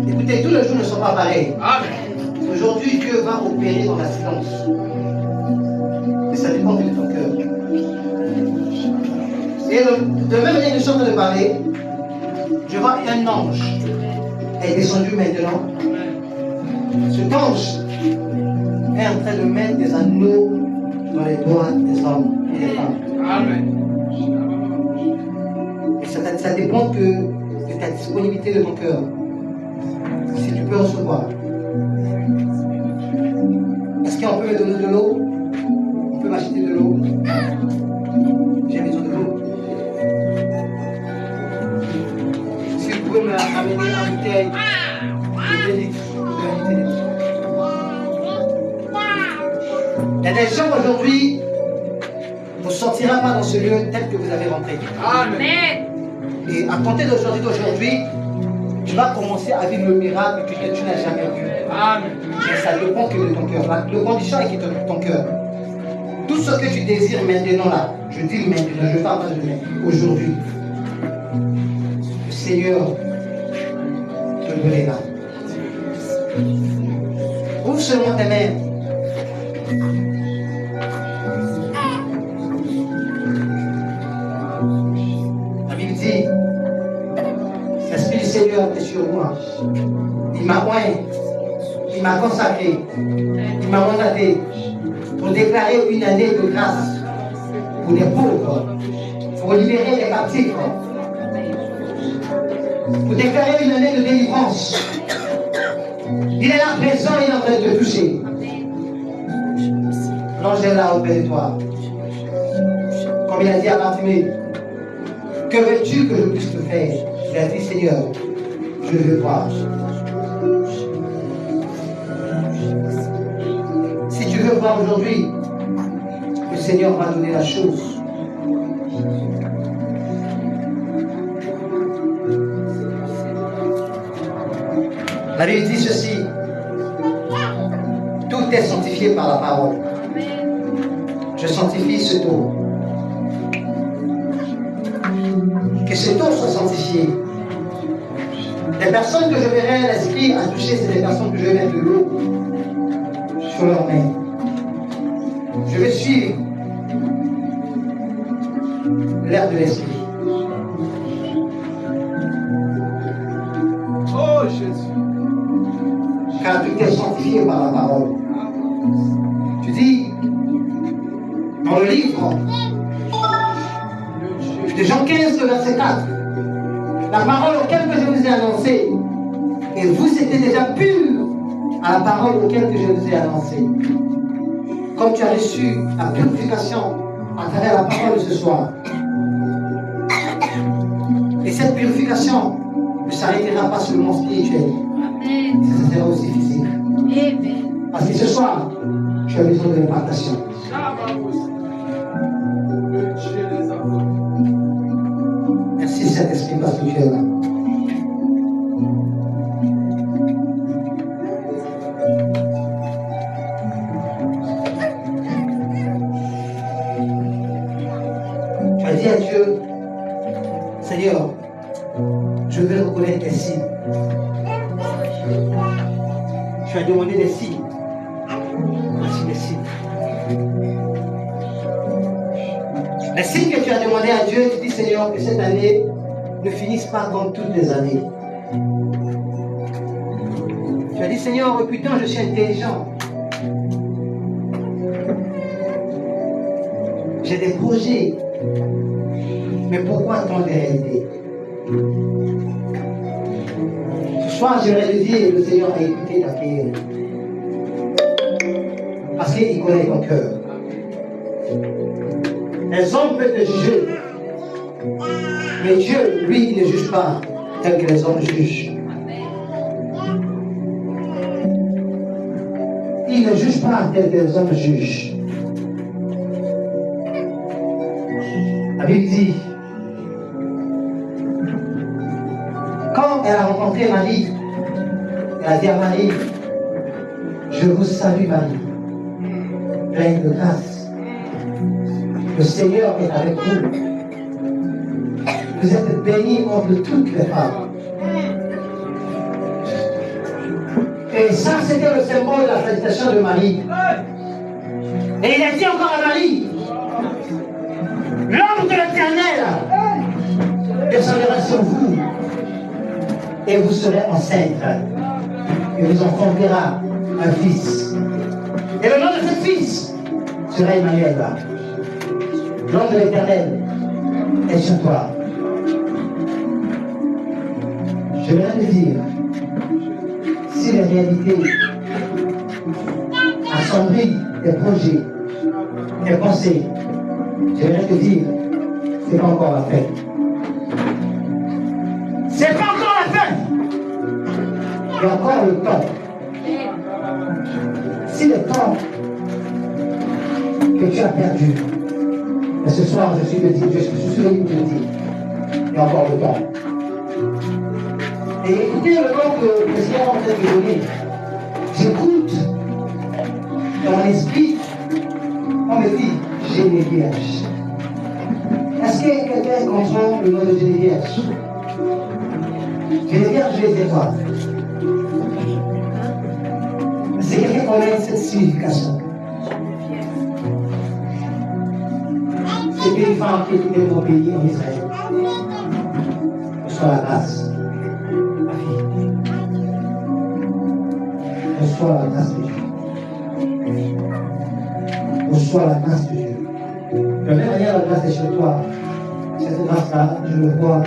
[SPEAKER 3] Écoutez, tous les jours ne sont pas pareils. Aujourd'hui, Dieu va opérer dans la silence. Et ça dépend de ton cœur. Et de même manière que nous sommes en train de parler, je vois un ange est descendu maintenant. Cet ange est en train de mettre des anneaux dans les doigts des hommes et des femmes.
[SPEAKER 2] Amen.
[SPEAKER 3] Et ça dépend de ta disponibilité de ton cœur. Si tu peux recevoir. Est-ce qu'on peut me donner de l'eau? On peut m'acheter de l'eau? J'ai besoin de l'eau. Si vous pouvez me ramener une bouteille de 2 litres. Il y a des gens aujourd'hui, vous ne sortirez pas dans ce lieu tel que vous avez rentré.
[SPEAKER 2] Amen.
[SPEAKER 3] Et à compter d'aujourd'hui, tu vas commencer à vivre le miracle que tu n'as jamais vu.
[SPEAKER 2] Amen.
[SPEAKER 3] Mais ça dépend que de ton cœur. La condition est qui est ton cœur. Tout ce que tu désires maintenant là, je dis maintenant, je ne parle pas de demain, aujourd'hui. Le Seigneur te le donnera. Ouvre seulement tes mains. La Bible dit, l'Esprit du Seigneur est sur moi. Il m'a oint, il m'a consacré, il m'a mandaté pour déclarer une année de grâce pour les pauvres, pour libérer les captifs, pour déclarer une année de délivrance. Il est là présent, il est en train de te toucher. L'ange est là auprès de toi. Comme il a dit à Bartimée, que veux-tu que je puisse te faire? Il a dit, Seigneur, je veux voir. Si tu veux voir aujourd'hui, le Seigneur va donner la chose. La Bible dit ceci, tout est sanctifié par la parole. Je sanctifie ce taux. Que ce taux soit sanctifié. Les personnes que je verrai l'esprit à toucher, c'est les personnes que je vais mettre de l'eau sur leurs mains. Je vais suivre l'air de l'esprit.
[SPEAKER 2] Oh Jésus.
[SPEAKER 3] Car tout est sanctifié par la parole. Tu dis, dans le livre de Jean 15, verset 4, la parole auquel que je vous ai annoncée, et vous étiez déjà purs à la parole auquel que je vous ai annoncée. Comme tu as reçu la purification à travers la parole de ce soir. Et cette purification ne s'arrêtera pas seulement spirituel. Ça sera aussi physique. Parce que ce soir, tu as besoin de l'impartation. Merci Seigneur. Saint-Esprit parce que tu es là. Tu as dit à Dieu, Seigneur, je veux reconnaître tes signes. Tu as demandé des signes. Voici les signes. Les signes que tu as demandé à Dieu, tu dis Seigneur, que cette année ne finisse pas comme toutes les années. Tu as dit Seigneur, putain, je suis intelligent. J'ai des projets. Mais pourquoi tant de réalité? Ce soir, j'aimerais te dire, le Seigneur a écouté ta prière. Parce qu'il connaît ton cœur. Les hommes peuvent te juger. Mais Dieu, lui, il ne juge pas tel que les hommes jugent. Il ne juge pas tel que les hommes jugent. La Bible dit, quand elle a rencontré Marie, elle a dit à Marie, je vous salue Marie, pleine de grâce. Le Seigneur est avec vous. Vous êtes bénie entre toutes les femmes. Et ça, c'était le symbole de la salutation de Marie. Et il a dit encore à Marie, l'homme de l'Éternel descendra sur vous et vous serez enceinte et vous enfanterez un fils. Et le nom de ce fils sera Emmanuel. L'homme de l'Éternel est sur toi. Je viens de dire, si les réalités assombrit tes projets, tes pensées, je viens de dire, c'est pas encore la fin. C'est pas encore la fin. Il y a encore le temps. Si le temps que tu as perdu, mais ce soir je suis libre de dire, il y a encore le temps. Et écoutez le temps que le Seigneur est en train de me donner. J'écoute dans mon esprit, on me dit Geneviève. Est-ce que quelqu'un comprend le nom de Geneviève? Geneviève, je les ai pas. C'est quelqu'un qui connaît cette signification. C'est une femme qui était dans mon pays en Israël. Reçois la grâce. Ma fille. Reçois la grâce de Dieu. Reçois la grâce de Dieu. De la même manière, la grâce est sur toi. Cette grâce-là, je le vois,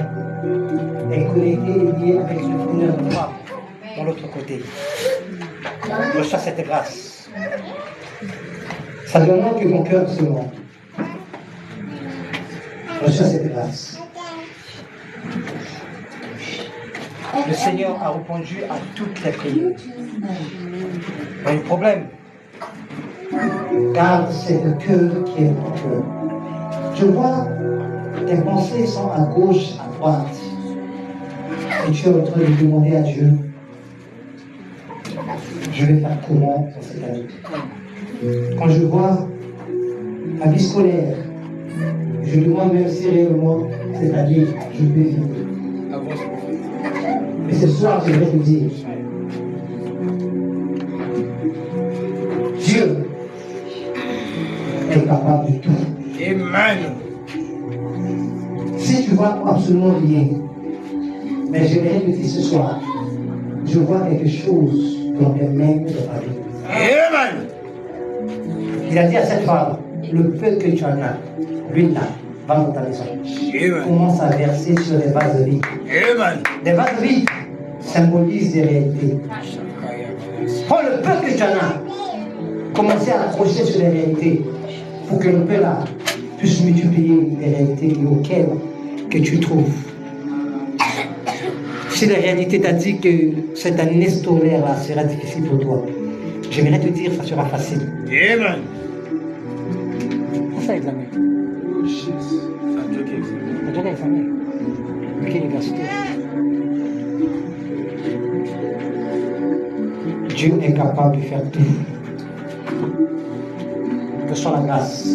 [SPEAKER 3] est connectée et liée avec le bonheur de toi, de l'autre côté. Reçois cette grâce. Ça demande que mon cœur se monte. Reçois cette grâce. Le Seigneur a répondu à toutes les prières. Il y a un problème. Garde c'est le cœur qui est mon cœur. Je vois tes pensées sont à gauche, à droite. Et tu es en train de demander à Dieu, je vais faire comment pour cette année? Quand je vois ma vie scolaire, je me demande même si réellement cette année, je vais vivre. Mais ce soir, je vais te dire, Dieu est capable de tout.
[SPEAKER 5] Amen.
[SPEAKER 3] Si tu vois absolument rien, mais je vais te dire ce soir, je vois quelque chose dans tes mains de ta vie.
[SPEAKER 5] Amen.
[SPEAKER 3] Il a dit à cette femme, le peu que tu en as, lui là, va dans ta maison.
[SPEAKER 5] Amen.
[SPEAKER 3] Commence à verser sur les vases de vie.
[SPEAKER 5] Amen.
[SPEAKER 3] Les vases de vie symbolisent des réalités. Prends le peu que tu en as, commencez à accrocher sur les réalités pour que le peu là puisse multiplier les réalités auxquelles que tu trouves. Si la réalité t'a dit que cette année scolaire là sera difficile pour toi, j'aimerais te dire que ça sera facile.
[SPEAKER 5] Amen.
[SPEAKER 3] On fait examen. On doit examiner. Dieu est capable de faire tout. Que ce soit la grâce.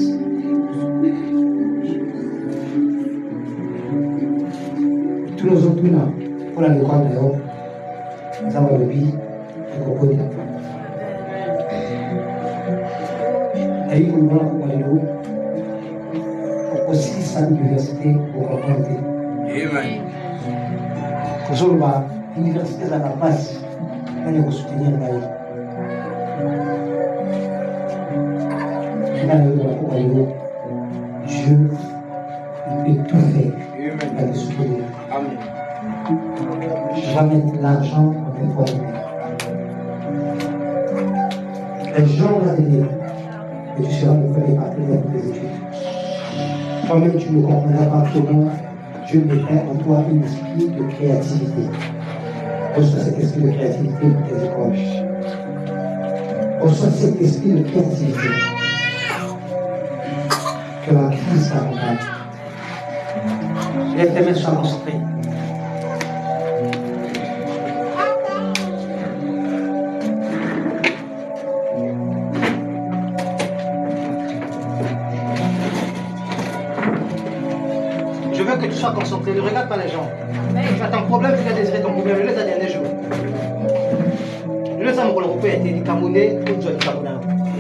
[SPEAKER 3] Tous nos autres là, pour la l'école d'ailleurs, nous avons le billet et le côté. Et il nous voit pour aussi sa université pour comprendre.
[SPEAKER 5] Amen.
[SPEAKER 3] Kozolba, l'université de la place, on est soutenir la Dieu, il peut tout faire pour les soutenir.
[SPEAKER 5] Amen.
[SPEAKER 3] Je vais mettre l'argent en tes poignets. Les gens vont t'aider et tu seras le premier partenaire de tes études. Toi-même, tu ne comprendras pas comment Dieu mettait en toi un esprit de créativité. Reçois cet esprit de créativité pour tes écoles. Reçois cet esprit de créativité. Que la grâce t'accompagne. Lève tes mains, sois concentré. Je veux que tu sois concentré. Ne regarde pas les gens. Tu as ton problème, tu as désiré ton problème. Le laisse à dernier jour. Le laisse à mon collègue. Vous pouvez être dit Camerounais, ou Johnny Camerounais.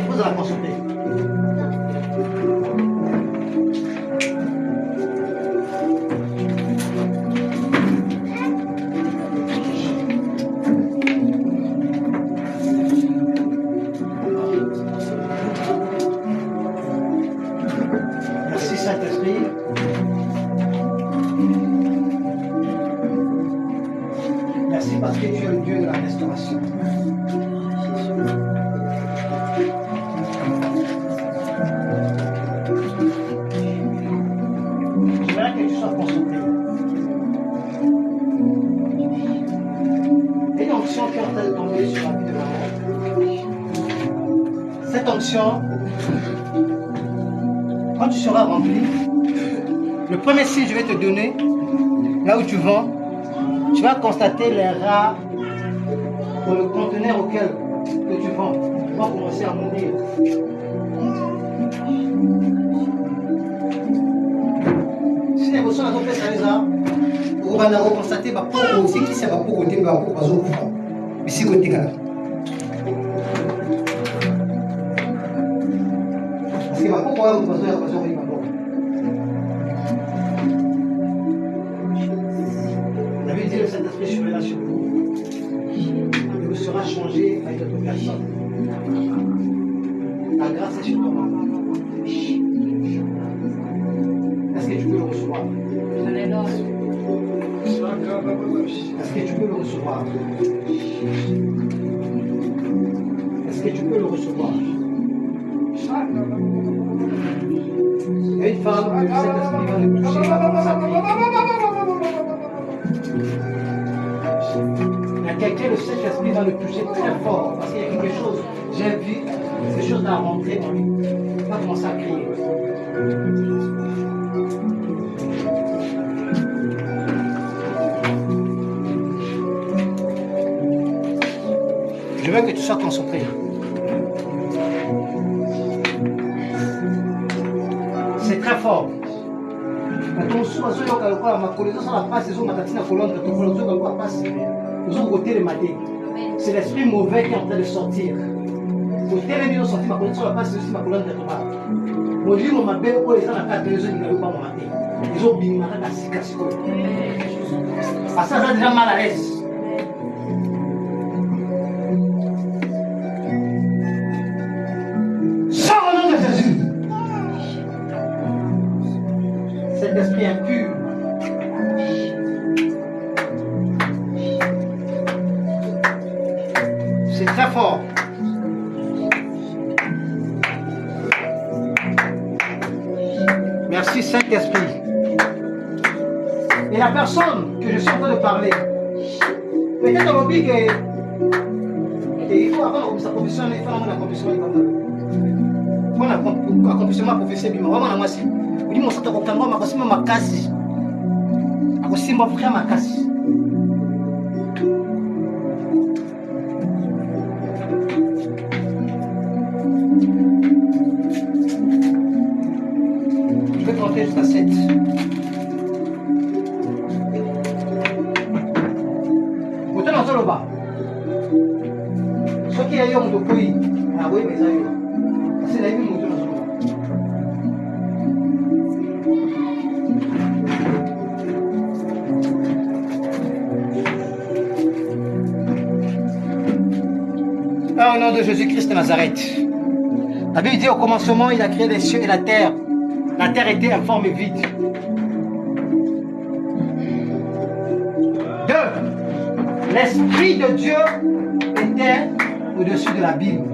[SPEAKER 3] Vous allez concentrer. Merci Saint-Esprit. Merci parce que tu es le Dieu de la restauration. J'aimerais que tu sois concentré. Et une onction qui est en train de tomber sur la vie de maman. Cette onction, quand tu seras rempli, le premier signe que je vais te donner, là où tu vas, tu vas constater les rats dans le conteneur auquel que tu vends. Ils vont commencer à mourir. Si les personnes ont fait ça, on va constater que aussi qui s'est pas pour côté, pas pour pas ici côté là. Parce que pourquoi vous passez à la façon la Bible dit le Saint-Esprit surveillera sur vous. Il vous sera changé à une autre personne. La grâce est sur toi. Est-ce que tu peux le recevoir? Est-ce que tu peux le recevoir? Est-ce que tu peux le recevoir? Il y a une femme que le Saint-Esprit va le toucher dans sa vie. Il y a quelqu'un, le Saint-Esprit va le toucher très fort parce qu'il y a quelque chose. J'ai vu quelque chose à rentrer dans lui. Il va commencer à crier. Je veux que tu sois concentré. C'est très fort. C'est l'esprit mauvais qui est en train de sortir. Ils ont bien mal à la cication. Parce que ça a déjà mal à l'aise. Sors au nom de Jésus. Cet esprit impur. C'est très fort. Merci Saint-Esprit. Et la personne que je suis en train de parler, peut-être on oublie que il faut avoir sa profession, il faut avoir la profession. Il faut accomplissement professionnel. Vraiment, moi, si vous dites, mon sang, ma kasi. Osimba frère makasi. Je vais compter jusqu'à 7. Autant dans le bas. Ce qui est young de pays, ah oui, mais ça y est. C'est la vie de mon au nom de Jésus-Christ de Nazareth. La Bible dit au commencement, il a créé les cieux et la terre. La terre était informe et vide. 2. L'Esprit de Dieu était au-dessus de la Bible.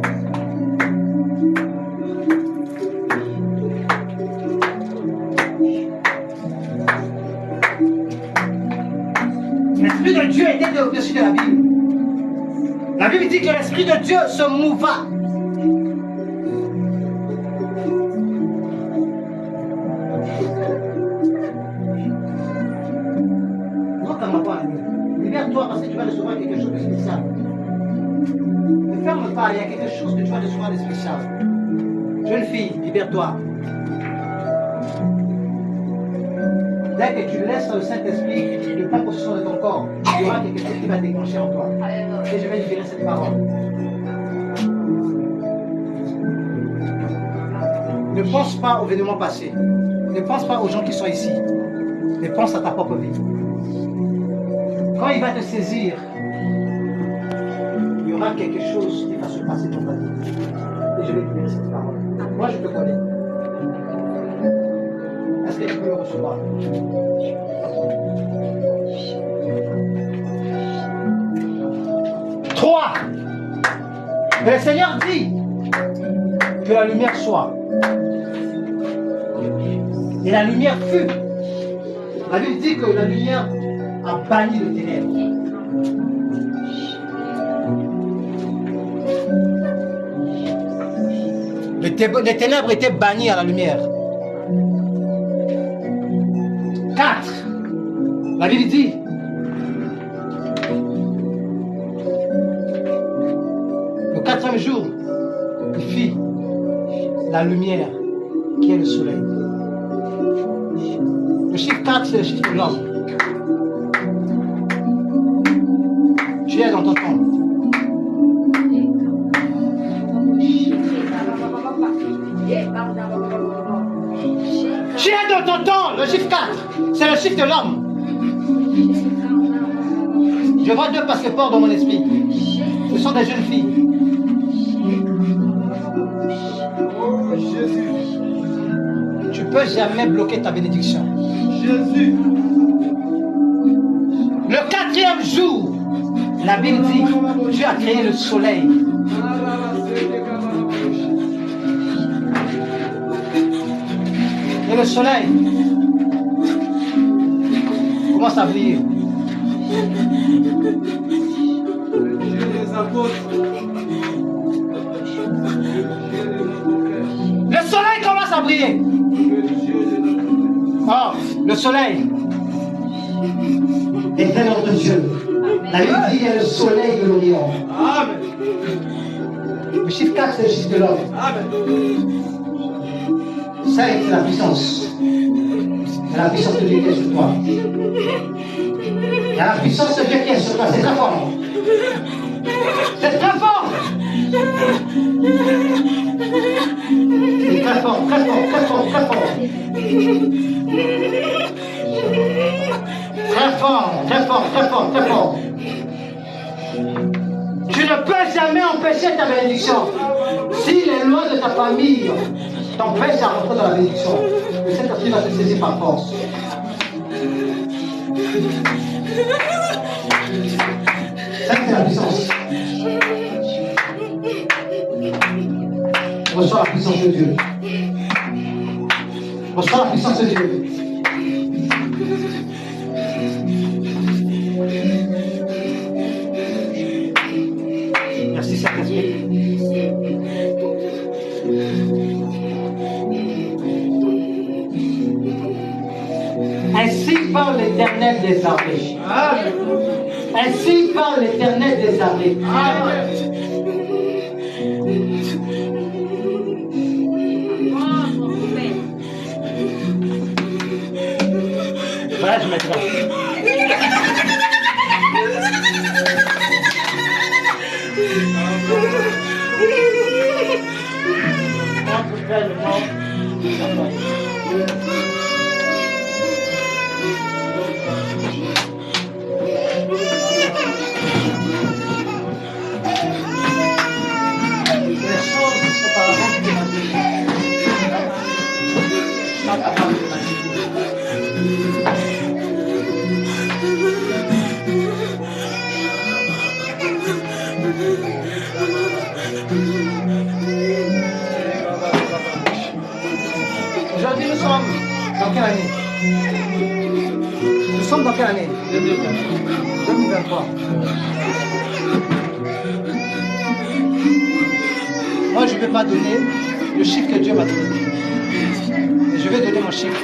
[SPEAKER 3] L'Esprit de Dieu était au-dessus de la Bible. La Bible dit que l'Esprit de Dieu se mouva. Libère-toi parce que tu vas recevoir quelque chose de spécial. Ne ferme pas, il y a quelque chose que tu vas recevoir de spécial. Jeune fille, libère-toi. Dès que tu laisses le Saint-Esprit ne prendre possession de ton corps, il y aura quelque chose qui va déclencher en toi. Et je vais libérer cette parole. Ne pense pas au événement passé. Ne pense pas aux gens qui sont ici. Mais pense à ta propre vie. Quand il va te saisir, il y aura quelque chose qui va se passer dans ta vie. Et je vais libérer cette parole. Moi, je te connais. Est-ce que tu peux le recevoir? Trois. Le Seigneur dit que la lumière soit. Et la lumière fut. La Bible dit que la lumière a banni le ténèbre. Les ténèbres étaient bannis à la lumière. 4. La Bible dit le 4e jour, il fit la lumière qui est le soleil. Le chiffre 4, c'est le chiffre de l'homme. Tu es dans ton temps. Tu es dans ton temps, le chiffre 4, c'est le chiffre de l'homme. Je vois 2 passeports dans mon esprit. Ce sont des jeunes filles. Tu ne peux jamais bloquer ta bénédiction. Jésus. Le 4e jour, la Bible dit, Dieu a créé le soleil. Et le soleil commence à briller. Le soleil commence à briller. Oh, le soleil
[SPEAKER 1] est notre Dieu. La Bible dit qu'il y a le soleil de l'Orient.
[SPEAKER 3] Amen.
[SPEAKER 1] Le chiffre 4, c'est le chiffre de l'homme.
[SPEAKER 3] Amen.
[SPEAKER 1] Ça, c'est la puissance. C'est la puissance de Dieu qui est sur toi. Il y a la puissance de Dieu qui est sur toi. C'est très fort. C'est très fort. C'est très fort, très fort, très fort, très fort. Très fort, très fort, très fort, très fort. Tu ne peux jamais empêcher ta bénédiction. Si les lois de ta famille t'empêchent à rentrer dans la bénédiction, le Saint-Esprit va te saisir par force. Ça, c'est la puissance. Reçois la puissance de Dieu. Reçois la puissance de Dieu. Merci Saint-Esprit. Ainsi parle
[SPEAKER 3] parle l'Éternel des armées. Ainsi parle l'Éternel des armées. Voilà, je mettrai. Aujourd'hui, nous sommes dans quelle année? Nous sommes dans quelle année? 2023. Moi, je ne vais pas donner le chiffre que Dieu m'a donné. Je vais donner mon chiffre.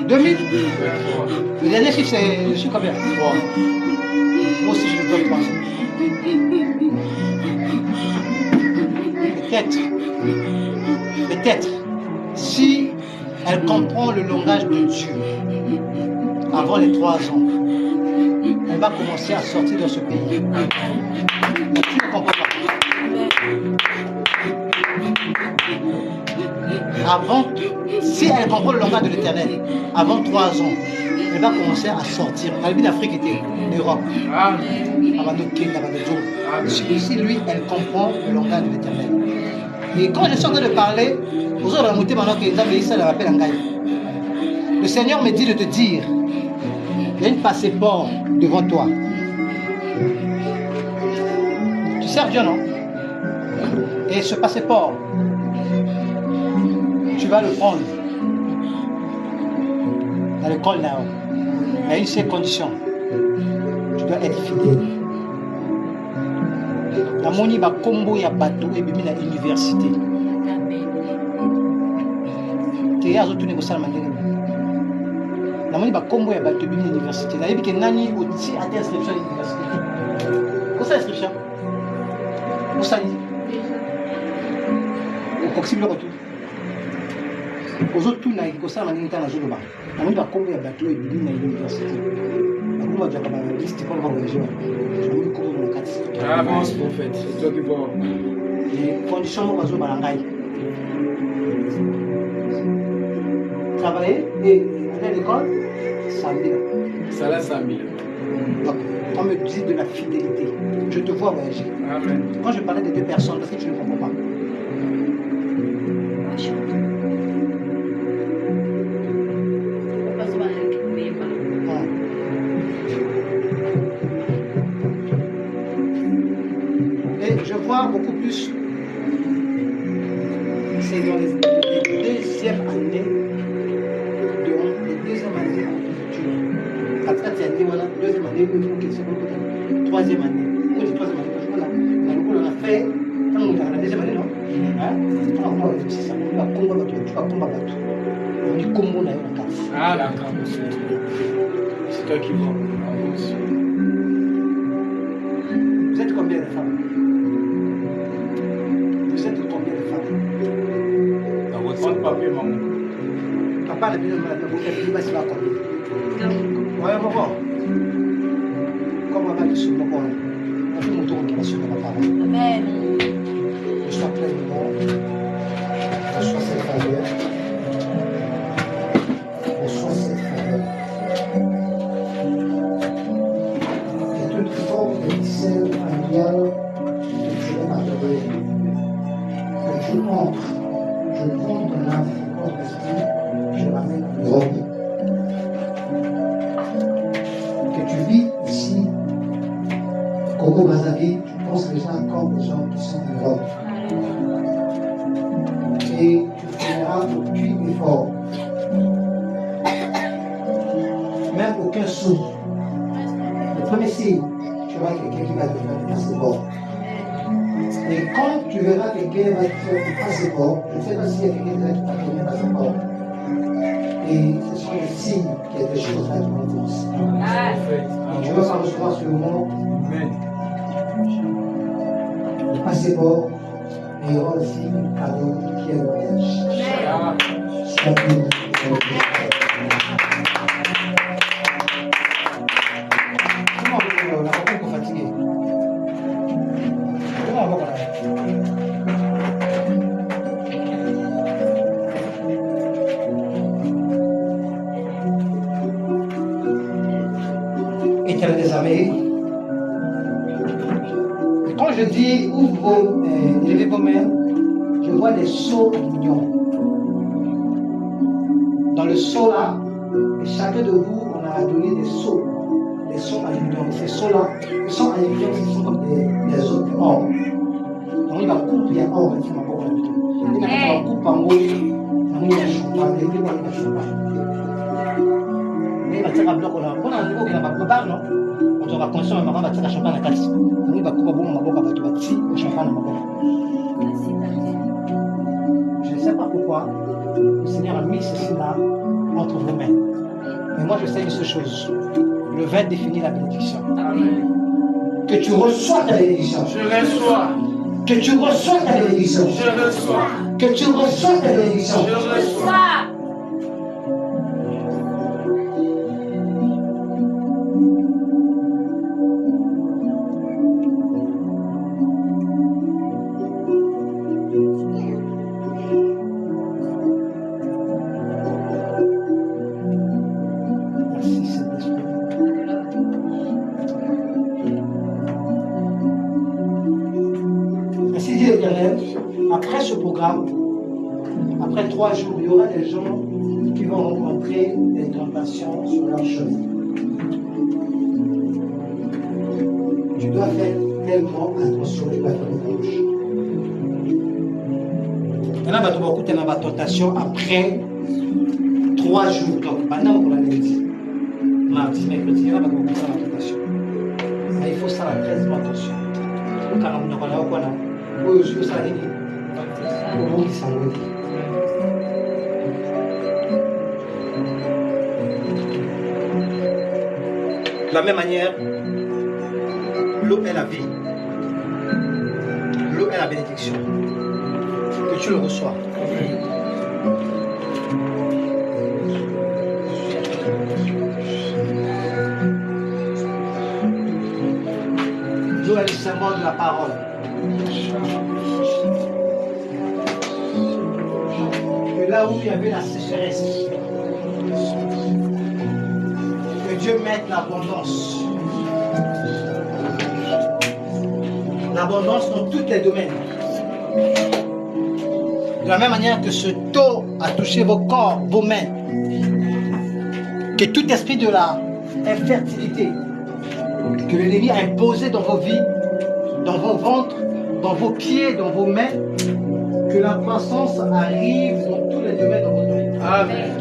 [SPEAKER 3] 2000. Le dernier chiffre, c'est le chiffre combien? 3. Moi aussi, je le donne 3. Peut-être, si elle comprend le langage de Dieu avant les 3 ans, elle va commencer à sortir de ce pays. Tu ne comprends pas. Si elle comprend le langage de l'Éternel, avant 3 ans, elle va commencer à sortir. La vie d'Afrique était l'Europe. Si lui, elle comprend le langage de l'Éternel. Et quand je suis en train de parler, le Seigneur me dit de te dire, il y a une passeport devant toi. Tu sers Dieu, non? Et ce passeport, tu vas le prendre dans l'école là. Il y a une seule condition. Tu dois être fidèle. La moni ba combo ya bateau et bimi na université. Te yazo tuni ko sala mandenge. La moni ba combo ya bateau bimi na université. Na yebi ke nani oti ate inscription à l'université. Ko sa inscription? Ko sa ni? Ko possible ko tout. Aux autres, tout n'a pas ça, mais pas ça. On va combien de bateaux et de lignes à l'université. On va dire que la liste est pas voyager. Je vais courir dans 4.
[SPEAKER 2] Avance, prophète, c'est toi qui vois.
[SPEAKER 3] Les conditions de l'oiseau balangaï. Travailler et aller à l'école, 100 000.
[SPEAKER 2] Ça là, 100 000.
[SPEAKER 3] Donc, on me dit de la fidélité. Je te vois voyager.
[SPEAKER 2] Amen.
[SPEAKER 3] Quand je parlais de 2 personnes, parce que tu ne comprends pas. Beaucoup plus, c'est dans les deuxièmes années deuxième année, troisième année, on a fait, la deuxième année, non? On va combattre. On dit combo na la carte.
[SPEAKER 2] Ah, d'accord. C'est toi qui vois.
[SPEAKER 3] Vous êtes combien de femmes? Vous êtes combien de femmes?
[SPEAKER 2] Dans votre papier, maman.
[SPEAKER 3] Papa, la vie de ma vie, c'est pas combien? Ouais, maman. Comme on va dire sur mon corps, on fait mon tour qui va sur ma parole.
[SPEAKER 6] Amen.
[SPEAKER 3] Je sois pleinement, je sois cette faveur. Je sois cette faveur. Et toute forme de ficelle familiale que tu aimes adorer, que tu entres, je prends ton âme, ton esprit, je l'amène en Europe. Que tu vis ici, Congo Brazzaville, tu penses déjà encore des gens qui sont en Europe. Et tu feras aucun effort, même aucun sou. Le premier signe, tu verras quelqu'un qui va te faire du passeport. Et quand tu verras quelqu'un qui va te faire du passeport, je ne sais pas s'il y a quelqu'un qui va te faire du passeport. Et ce sont les signes qu'il y a des choses à commencer. Et tu vas pas recevoir ce moment. Le passeport, mais il y aura aussi un cadeau qui est le voyage. Comment on va pas fatigué? Comment on va Éternel des armées, quand je dis élevez vos mains, je vois des seaux à l'union. Dans le seau là, et chacun de vous, on a donné des seaux à l'union. Ces seaux-là, ils sont à l'union, ce sont comme des autres or. Donc il va couper un or, il va couper un or, il va champagne, il va champagne. Mais il va tirer un bloc, on a un niveau qui n'a pas de bar, non? On aura conscience, on va tirer un champagne à casse. Donc il va couper un bon, on va tirer le champagne à ma boca. Je ne sais pas pourquoi le Seigneur a mis ceci là entre vos mains. Mais moi je sais une seule chose. Le vin définit la bénédiction. Amen. Que tu reçois ta bénédiction.
[SPEAKER 2] Je reçois.
[SPEAKER 3] Que tu reçois ta bénédiction.
[SPEAKER 2] Je reçois.
[SPEAKER 3] Que tu reçois ta bénédiction.
[SPEAKER 2] Je reçois.
[SPEAKER 3] Après ce programme, après 3 jours, il y aura des gens qui vont rencontrer des tentations sur leur chemin. Tu dois faire tellement attention, tu dois faire ta bouche. Il y en a beaucoup de tentation après 3 jours. Donc, maintenant, on l'a dit. Mardi, mercredi, il y en a beaucoup de tentation. Mais il faut ça très attention. Quand on a quoi là? De la même manière, l'eau est la vie. L'eau est la bénédiction. Que tu le reçois. L'eau est le symbole de la parole. Que là où il y avait la sécheresse, que Dieu mette l'abondance. L'abondance dans tous les domaines. De la même manière que ce taux a touché vos corps, vos mains, que tout esprit de la infertilité que l'ennemi a imposé dans vos vies, dans vos ventres, dans vos pieds, dans vos mains, que la croissance arrive dans tous les domaines de votre vie. Amen.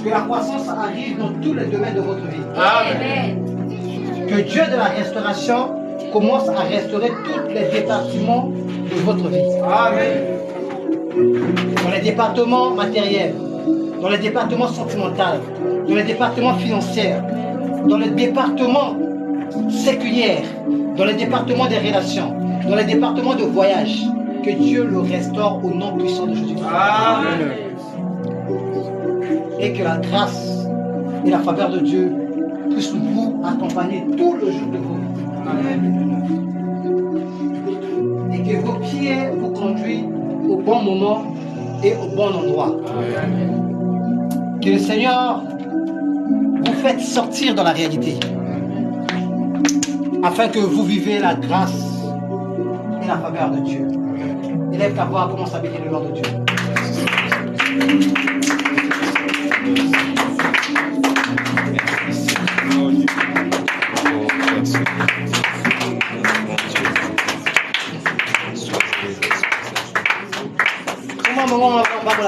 [SPEAKER 3] Que la croissance arrive dans tous les domaines de votre vie. Amen. Que Dieu de la restauration commence à restaurer tous les départements de votre vie. Amen. Dans les départements matériels, dans les départements sentimentaux, dans les départements financiers, dans les départements séculiers, dans les départements des relations, dans les départements de voyage, que Dieu le restaure au nom puissant de Jésus-Christ. Amen. Et que la grâce et la faveur de Dieu puissent vous accompagner tout le jour de vos vies. Amen. Et que vos pieds vous conduisent au bon moment et au bon endroit. Amen. Que le Seigneur vous fasse sortir dans la réalité, afin que vous vivez la grâce et la faveur de Dieu. Élève ta voix, commence à bénir le nom de Dieu.